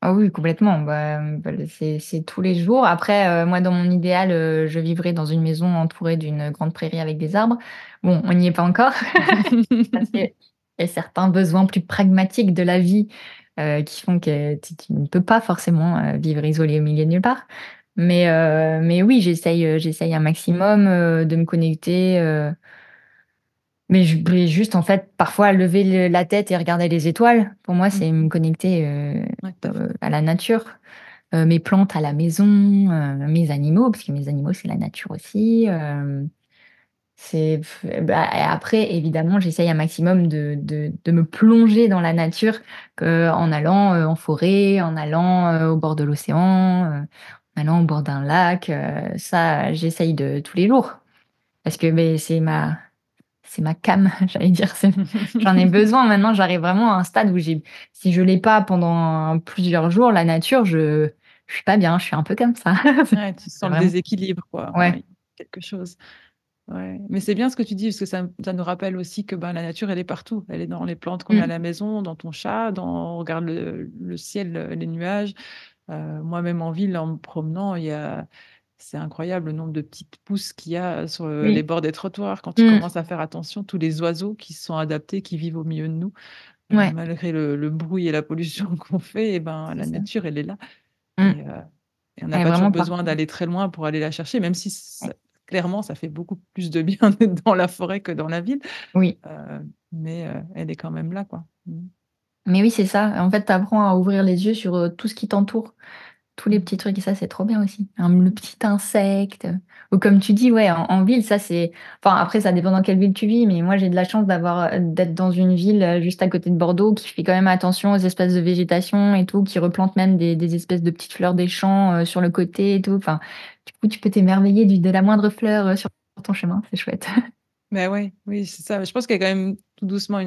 Ah oui, complètement. Bah, c'est tous les jours. Après, moi, dans mon idéal, je vivrais dans une maison entourée d'une grande prairie avec des arbres. Bon, on n'y est pas encore. Parce qu'il y a certains besoins plus pragmatiques de la vie, qui font que tu ne peux pas forcément, vivre isolé au milieu de nulle part. Mais oui, j'essaye un maximum, de me connecter, mais je vais juste, en fait, parfois lever la tête et regarder les étoiles. Pour moi, Mmh. c'est me connecter, Ouais, tout à fait. à la nature, mes plantes à la maison, mes animaux, parce que mes animaux, c'est la nature aussi, bah, et après évidemment, j'essaye un maximum de me plonger dans la nature, en allant, en forêt, en allant, au bord de l'océan, en allant au bord d'un lac, ça j'essaye de tous les jours. Parce que, beh, c'est ma came, j'allais dire, j'en ai besoin maintenant, j'arrive vraiment à un stade où si je l'ai pas pendant plusieurs jours, la nature, je suis pas bien, je suis un peu comme ça. Ouais, tu C'est sens le vraiment déséquilibre, quoi. ouais. Ouais, quelque chose. Ouais, mais c'est bien ce que tu dis parce que ça nous rappelle aussi que, ben, la nature, elle est partout. Elle est dans les plantes qu'on a à Mmh. la maison, dans ton chat, on regarde le ciel, les nuages. Moi-même en ville, en me promenant, c'est incroyable le nombre de petites pousses qu'il y a sur, les Oui. bords des trottoirs. Quand tu Mmh. commences à faire attention, tous les oiseaux qui se sont adaptés, qui vivent au milieu de nous, Ouais, malgré le bruit et la pollution qu'on fait et ben, c'est la ça. nature, elle est là Mmh. et heu et on n'a Elle est pas toujours vraiment besoin partout. d'aller très loin pour aller la chercher, même si Ouais. clairement, ça fait beaucoup plus de bien d'être dans la forêt que dans la ville, Oui. mais elle est quand même là, quoi. Mmh. Mais oui, c'est ça. En fait, tu apprends à ouvrir les yeux sur, tout ce qui t'entoure. Tous les Mmh. petits trucs et ça, c'est trop bien aussi. Le petit insecte, ou comme tu dis, ouais, en ville, ça c'est enfin, après ça dépend dans quelle ville tu vis, mais moi j'ai de la chance d'être dans une ville, juste à côté de Bordeaux qui fait quand même attention aux espèces de végétation et tout, qui replante même des espèces de petites fleurs des champs, sur le côté et tout. Enfin, du coup, tu peux t'émerveiller de la moindre fleur, sur ton chemin, c'est chouette. Mais ouais, oui, c'est ça. Je pense qu'il y a quand même tout doucement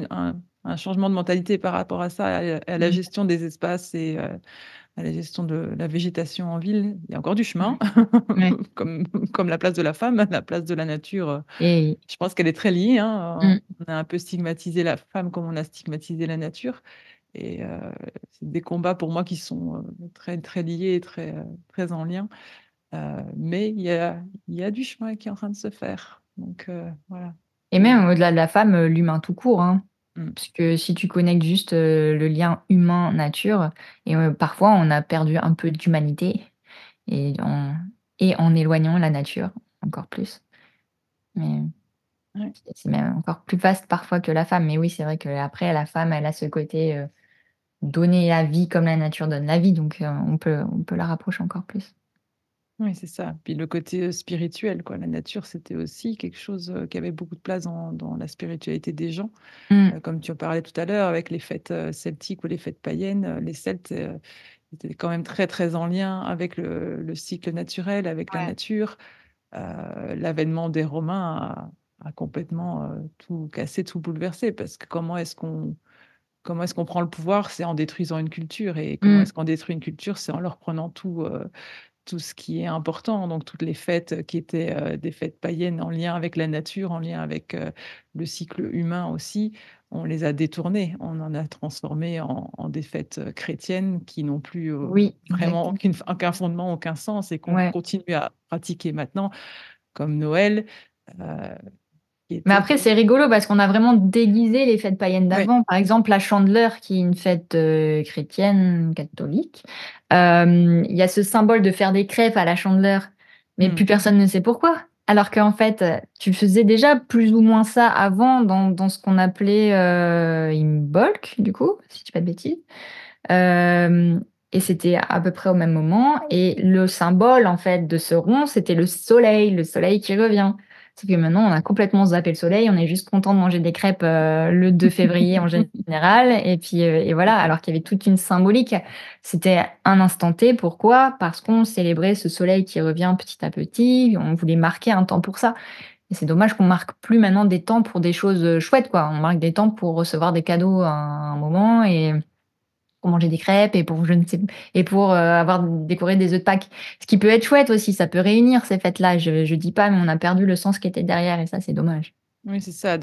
un changement de mentalité par rapport à ça, à la Mmh. gestion des espaces et à la gestion de la végétation en ville. Il y a encore du chemin, Mmh. Ouais comme comme la place de la femme, la place de la nature, et je pense qu'elle est très liée, hein, mmh, on a un peu stigmatisé la femme comme on a stigmatisé la nature et c'est des combats pour moi qui sont, très, très liés et très en lien, mais il y a du chemin qui est en train de se faire donc voilà. et Et même au-delà de la femme, l'humain tout court, hein. mmh, Parce que si tu connectes juste, le lien humain-nature et parfois on a perdu un peu d'humanité et en éloignant la nature encore plus. Mais ouais. c'est même encore plus vaste parfois que la femme. Mais oui, c'est vrai qu'après la femme, elle a ce côté, donner la vie comme la nature donne la vie, donc on peut la rapprocher encore plus. Oui, c'est ça. Puis le côté, spirituel, quoi. La nature, c'était aussi quelque chose, qui avait beaucoup de place dans la spiritualité des gens. Mmh. Comme tu en parlais tout à l'heure avec les fêtes, celtiques ou les fêtes païennes, les Celtes, étaient quand même très, très en lien avec le cycle naturel, avec la Ouais. nature. L'avènement des Romains a complètement, tout cassé, tout bouleversé parce que comment est-ce qu'on prend le pouvoir? C'est en détruisant une culture et comment Mmh. est-ce qu'on détruit une culture? C'est en leur prenant tout ce qui est important, donc toutes les fêtes qui étaient, des fêtes païennes en lien avec la nature, en lien avec, le cycle humain aussi, on les a détournées. On en a transformé en des fêtes, chrétiennes qui n'ont plus, Oui, vraiment exactement. aucun fondement, aucun sens et qu'on Ouais. continue à pratiquer maintenant, comme Noël, heu, qui Mais était après, c'est rigolo parce qu'on a vraiment déguisé les fêtes païennes ouais, d'avant. Par exemple, la Chandeleur, qui est une fête, chrétienne catholique, il y a ce symbole de faire des crêpes à la Chandeleur, mais mmh, plus personne ne sait pourquoi. Alors qu'en fait, tu faisais déjà plus ou moins ça avant dans ce qu'on appelait, Imbolc, du coup, si je dis pas de bêtises. Hem et c'était à peu près au même moment et le symbole, en fait, de ce rond, c'était le soleil qui revient. Sauf que maintenant, on a complètement zappé le soleil, on est juste content de manger des crêpes, le 2 février en général et voilà, alors qu'il y avait toute une symbolique. C'était un instant T, pourquoi? Parce qu'on célébrait ce soleil qui revient petit à petit, on voulait marquer un temps pour ça et c'est dommage qu'on marque plus maintenant des temps pour des choses, chouettes, quoi. On marque des temps pour recevoir des cadeaux à un moment et pour manger des crêpes et pour je ne sais et pour, avoir décoré des œufs de Pâques. Ce qui peut être chouette aussi, ça peut réunir ces fêtes-là, je dis pas, mais on a perdu le sens qui était derrière et ça, c'est dommage. oui, c'est ça,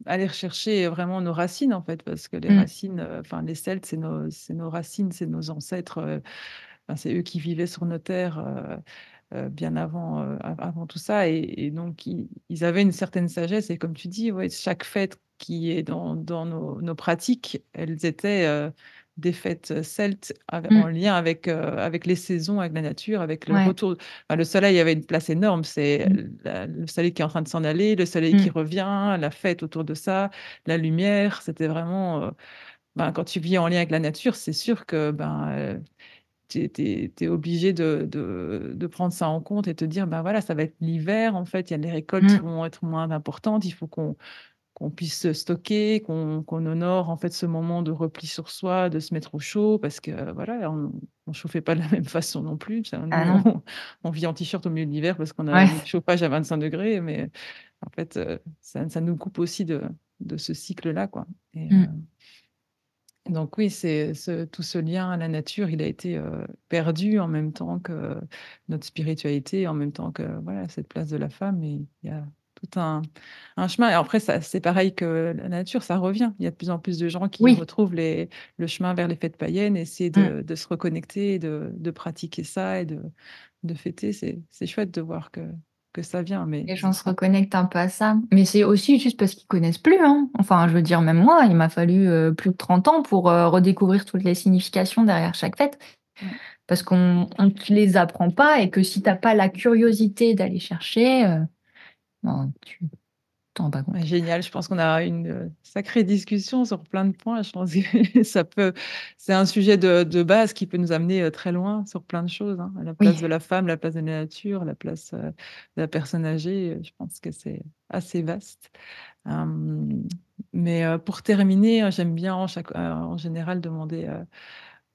aller rechercher vraiment nos racines, en fait, parce que les Mmh. racines, enfin les Celtes, c'est nos racines, c'est nos ancêtres, enfin, c'est eux qui vivaient sur nos terres, bien avant tout ça et donc ils avaient une certaine sagesse et comme tu dis, ouais, chaque fête qui est dans nos pratiques, elles étaient, des fêtes, celtes en Mmh. lien avec les saisons, avec la nature, avec le Ouais. retour enfin, le soleil avait une place énorme. C'est Mmh. le soleil qui est en train de s'en aller, le soleil qui Mmh. revient, la fête autour de ça, la lumière. C'était vraiment, ben, quand tu vis en lien avec la nature, c'est sûr que, ben, tu es obligé de prendre ça en compte et te dire: «Ben, voilà, ça va être l'hiver, en fait, il y a les récoltes qui Mmh. vont être moins importantes, il faut qu'on puisse stocker, qu'on honore, en fait, ce moment de repli sur soi, de se mettre au chaud» parce que, voilà, on chauffait pas de la même façon non plus. Enfin, Ah nous, non. on vit en t-shirt au milieu de l'hiver parce qu'on a Ouais. le chauffage à 25 degrés, mais en fait, ça nous coupe aussi de ce cycle-là, quoi et Mmh. donc oui, tout ce lien à la nature, il a été, perdu en même temps que notre spiritualité, en même temps que, voilà, cette place de la femme et il y a tout un chemin et après ça c'est pareil que la nature, ça revient. Il y a de plus en plus de gens qui Oui. retrouvent le chemin vers les fêtes païennes, essayer Mmh. de se reconnecter, de pratiquer ça et de fêter. C'est chouette de voir que ça vient, mais Les gens se reconnectent un peu à ça. Mais c'est aussi juste parce qu'ils connaissent plus, hein. Enfin, je veux dire, même moi, il m'a fallu, plus de 30 ans pour, redécouvrir toutes les significations derrière chaque fête. ouais. Parce qu'on ne te les apprend pas et que si tu as pas la curiosité d'aller chercher, ben, tu t'en rends pas Ouais, compte. génial, je pense qu'on a une, sacrée discussion sur plein de points. Je pense que c'est un sujet de base qui peut nous amener, très loin sur plein de choses, hein. La place Oui. de la femme, la place de la nature, la place, de la personne âgée, je pense que c'est assez vaste. Hem, mais, pour terminer, j'aime bien en général demander,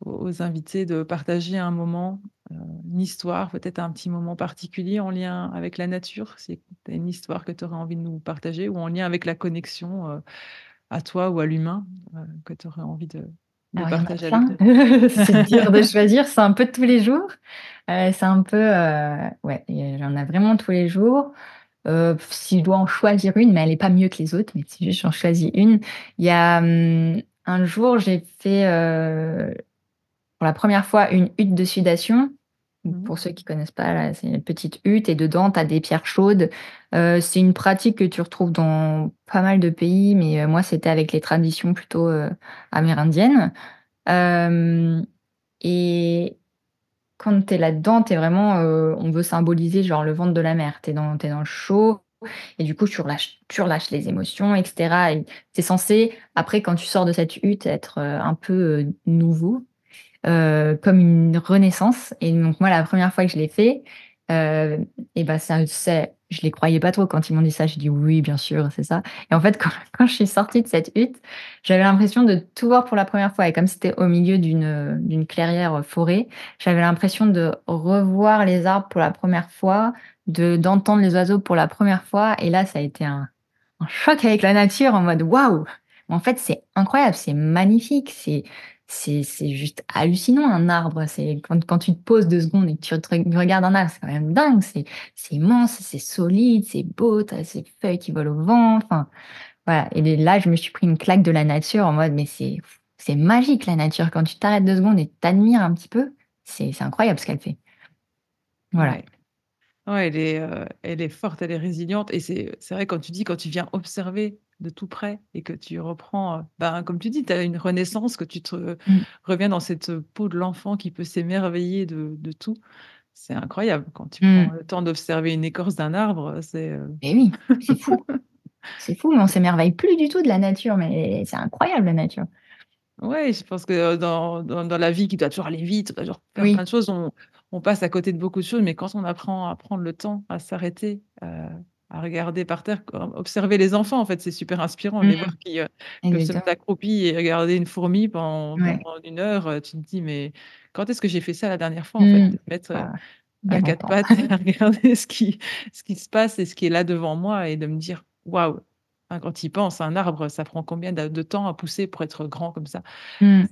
aux invités de partager un moment, une histoire, peut-être un petit moment particulier en lien avec la nature. Si tu as une histoire que tu aurais envie de nous partager ou en lien avec la connexion, à toi ou à l'humain, que tu aurais envie de Alors il y en a partager avec plein. nous. C'est dur de choisir, c'est un peu tous les jours. C'est un peu, ouais, il y en a vraiment tous les jours. Si je dois en choisir une, mais elle est pas mieux que les autres, mais si juste j'en choisis une, il y a, un jour, j'ai fait, pour la première fois, une hutte de sudation. Donc Mmh. pour ceux qui connaissent pas, là, c'est une petite hutte et dedans, tu as des pierres chaudes. C'est une pratique que tu retrouves dans pas mal de pays, mais moi, c'était avec les traditions plutôt, amérindiennes. Hem et quand tu es là-dedans, tu es vraiment, on veut symboliser genre le ventre de la mer. Tu es dans le chaud et du coup, tu relâches les émotions et cetera et tu es censé, après, quand tu sors de cette hutte, être, un peu, nouveau. Comme une renaissance et donc moi, la première fois que je l'ai fait, et bah, je les croyais pas trop quand ils m'ont dit ça. J'ai dit: «Oui, bien sûr, c'est ça» et en fait, quand je suis sortie de cette hutte, j'avais l'impression de tout voir pour la première fois et comme c'était au milieu d'une clairière, forêt, j'avais l'impression de revoir les arbres pour la première fois, d'entendre les oiseaux pour la première fois et là, ça a été un choc avec la nature en mode: «Waouh!» En fait, c'est incroyable, c'est magnifique, c'est juste hallucinant un arbre. C'est quand tu te poses 2 secondes et que tu regardes un arbre, c'est quand même dingue. C'est immense, c'est solide, c'est beau, tu as ces feuilles qui volent au vent, enfin, voilà. Et là, je me suis pris une claque de la nature en mode: «Mais c'est magique la nature». Quand tu t'arrêtes 2 secondes et tu admires un petit peu, c'est incroyable ce qu'elle fait. Voilà. Ouais. Ouais, elle est forte, elle est résiliente et c'est vrai quand tu dis quand tu viens observer de tout près et que tu reprends, ben, comme tu dis, tu as une renaissance, que tu te Mmh. reviens dans cette peau de l'enfant qui peut s'émerveiller de tout. C'est incroyable quand tu prends Mmh. le temps d'observer une écorce d'un arbre, c'est, Mais oui, c'est fou, c'est fou, mais on s'émerveille plus du tout de la nature, mais c'est incroyable la nature. Ouais, je pense que dans la vie qui doit toujours aller vite, on doit toujours faire plein Oui. de choses, on passe à côté de beaucoup de choses, mais quand on apprend à prendre le temps, à s'arrêter, à regarder par terre, observer les enfants, en fait, c'est super inspirant de les Mmh. voir qui, peuvent se mettre Exactement. accroupis et regarder une fourmi pendant Ouais. 1 heure, tu te dis: «Mais quand est-ce que j'ai fait ça la dernière fois, en fait?» Mmh. De se mettre, Bah, il y a à 4 longtemps. pattes à regarder ce qui se passe et ce qui est là devant moi et de me dire: «Waouh!» Enfin, quand tu y penses, un arbre, ça prend combien de temps à pousser pour être grand comme ça? Mmh.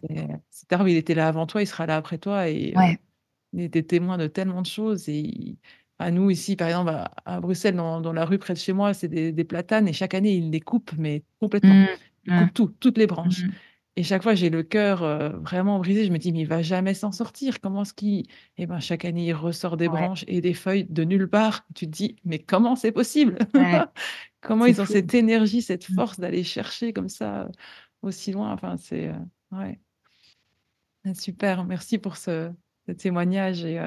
Cet arbre, il était là avant toi, il sera là après toi et Ouais. il était témoin de tellement de choses et à nous ici, par exemple, à Bruxelles, dans la rue près de chez moi, c'est des platanes et chaque année, ils les coupent, mais complètement. Mmh. Ils Ouais. coupent tout, toutes les branches Mmh. et chaque fois, j'ai le cœur, vraiment brisé. Je me dis: «Mais il va jamais s'en sortir. Comment est-ce qu'il» et ben, chaque année, il ressort des Ouais. branches et des feuilles de nulle part. Tu te dis: «Mais comment c'est possible?» Ouais. Comment C'est ils ont fou. cette énergie, cette Mmh. force d'aller chercher comme ça, aussi loin? Enfin, c'est, ouais. Ah super, merci pour ce témoignage et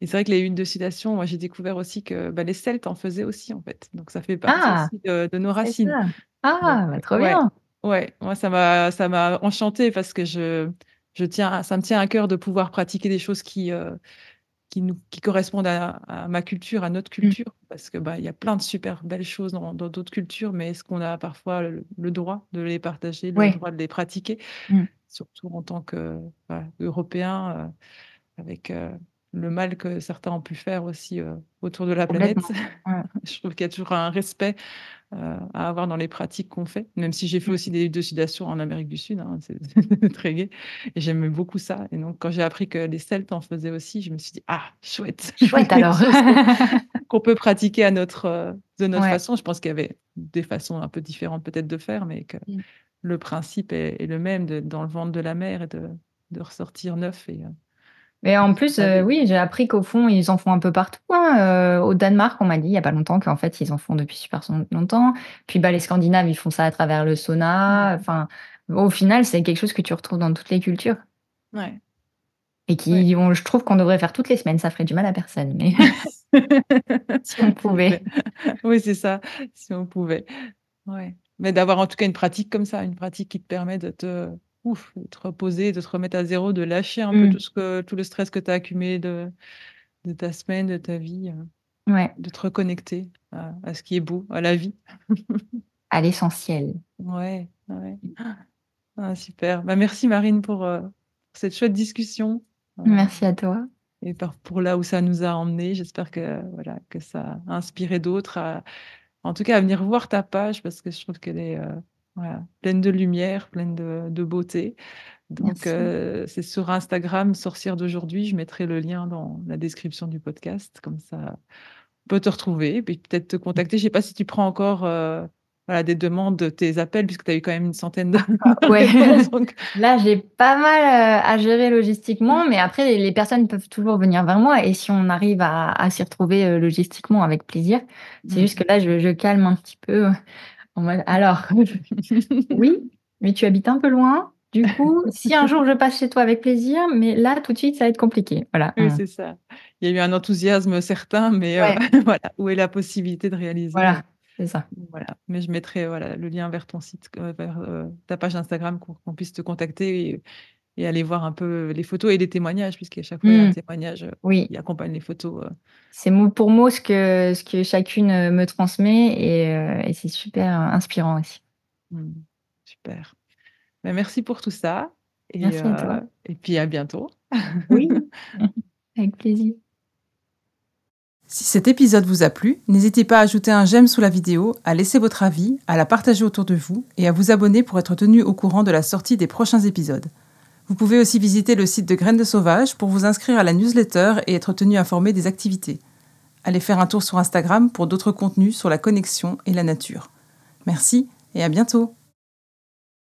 c'est vrai que les huiles d'oxydation, moi j'ai découvert aussi que, bah, les Celtes en faisaient aussi en fait, donc ça fait partie Ah! aussi de nos C'est racines. ça. Donc Ah! Bah, trop ouais, bien. ouais, moi ça m'a enchantée parce que je tiens ça me tient à cœur de pouvoir pratiquer des choses qui correspondent à ma culture, à notre Mmh. culture parce que, bah, il y a plein de super belles choses dans d'autres cultures, mais est-ce qu'on a parfois le droit de les partager, le Ouais. droit de les pratiquer? Mmh. Surtout en tant que, voilà, Européens, avec, le mal que certains ont pu faire aussi, autour de la planète. Complètement. Ouais. Je trouve qu'il y a toujours un respect, à avoir dans les pratiques qu'on fait, même si j'ai fait Mmh. aussi des élucidations en Amérique du Sud, hein, c'est très gai et j'aimais beaucoup ça et donc quand j'ai appris que les Celtes en faisaient aussi, je me suis dit: «Ah chouette!» Chouette Quelque alors. chose qu'on peut pratiquer à notre, de notre Ouais. façon. Je pense qu'il y avait des façons un peu différentes peut-être de faire, mais que Mmh. le principe est le même de dans le ventre de la mer et de ressortir neuf Et et en de se plus, laver. oui, j'ai appris qu'au fond, ils en font un peu partout, hein, au Danemark, on m'a dit il y a pas longtemps qu'en fait, ils en font depuis super longtemps. Puis, bah, les Scandinaves, ils font ça à travers le sauna. Mmh. Enfin, au final, c'est quelque chose que tu retrouves dans toutes les cultures Ouais, et ouais. je trouve qu'on devrait faire toutes les semaines. Ça ferait du mal à personne, mais si on Mais pouvait. oui, c'est ça, si on pouvait. Ouais, mais d'avoir en tout cas une pratique comme ça, une pratique qui te permet de te ouf, de te reposer, de te remettre à zéro, de lâcher un peu Mmh. tout le stress que tu as accumulé de ta semaine, de ta vie, Ouais, de te reconnecter à ce qui est beau, à la vie. à l'essentiel. Ouais, ouais. Ah super. Bah, merci Marine pour cette chouette discussion, heu Merci à toi. et pour là où ça nous a emmenés. J'espère que, voilà, que ça a inspiré d'autres à en tout cas à venir voir ta page parce que je trouve qu'elle est, voilà, pleine de lumière, pleine de beauté. Donc Merci. c'est sur Instagram, Sorcière d'aujourd'hui. Je mettrai le lien dans la description du podcast, comme ça on peut te retrouver et puis peut-être te contacter. Je sais pas si tu prends encore, voilà, des demandes, tes appels puisque tu as eu quand même une centaine de de Ouais, réponses donc là, j'ai pas mal, à gérer logistiquement, mais après les personnes peuvent toujours venir vers moi et si on arrive à s'y retrouver, logistiquement, avec plaisir. C'est juste mmh. que là, je calme un petit peu, en mode: «Alors, oui, mais tu habites un peu loin, du coup, si un jour je passe chez toi avec plaisir, mais là, tout de suite, ça va être compliqué». Voilà, Oui, c'est ça. Il y a eu un enthousiasme certain, mais ouais, voilà, où est la possibilité de réaliser, voilà, c'est ça. voilà. Mais je mettrai, voilà, le lien vers ton site, vers, ta page Instagram qu'on puisse te contacter et aller voir un peu les photos et les témoignages puisqu'à chaque fois il y a un Mmh, témoignage, oui, qui accompagne les photos, c'est mot pour mot ce que chacune, me transmet et c'est super, inspirant aussi. mmh, super. Bah, merci pour tout ça Merci à toi. et puis à bientôt. Oui, avec plaisir. Si cet épisode vous a plu, n'hésitez pas à ajouter un j'aime sous la vidéo, à laisser votre avis, à la partager autour de vous et à vous abonner pour être tenu au courant de la sortie des prochains épisodes. Vous pouvez aussi visiter le site de Graines de Sauvage pour vous inscrire à la newsletter et être tenu informé des activités. Allez faire un tour sur Instagram pour d'autres contenus sur la connexion et la nature. Merci et à bientôt!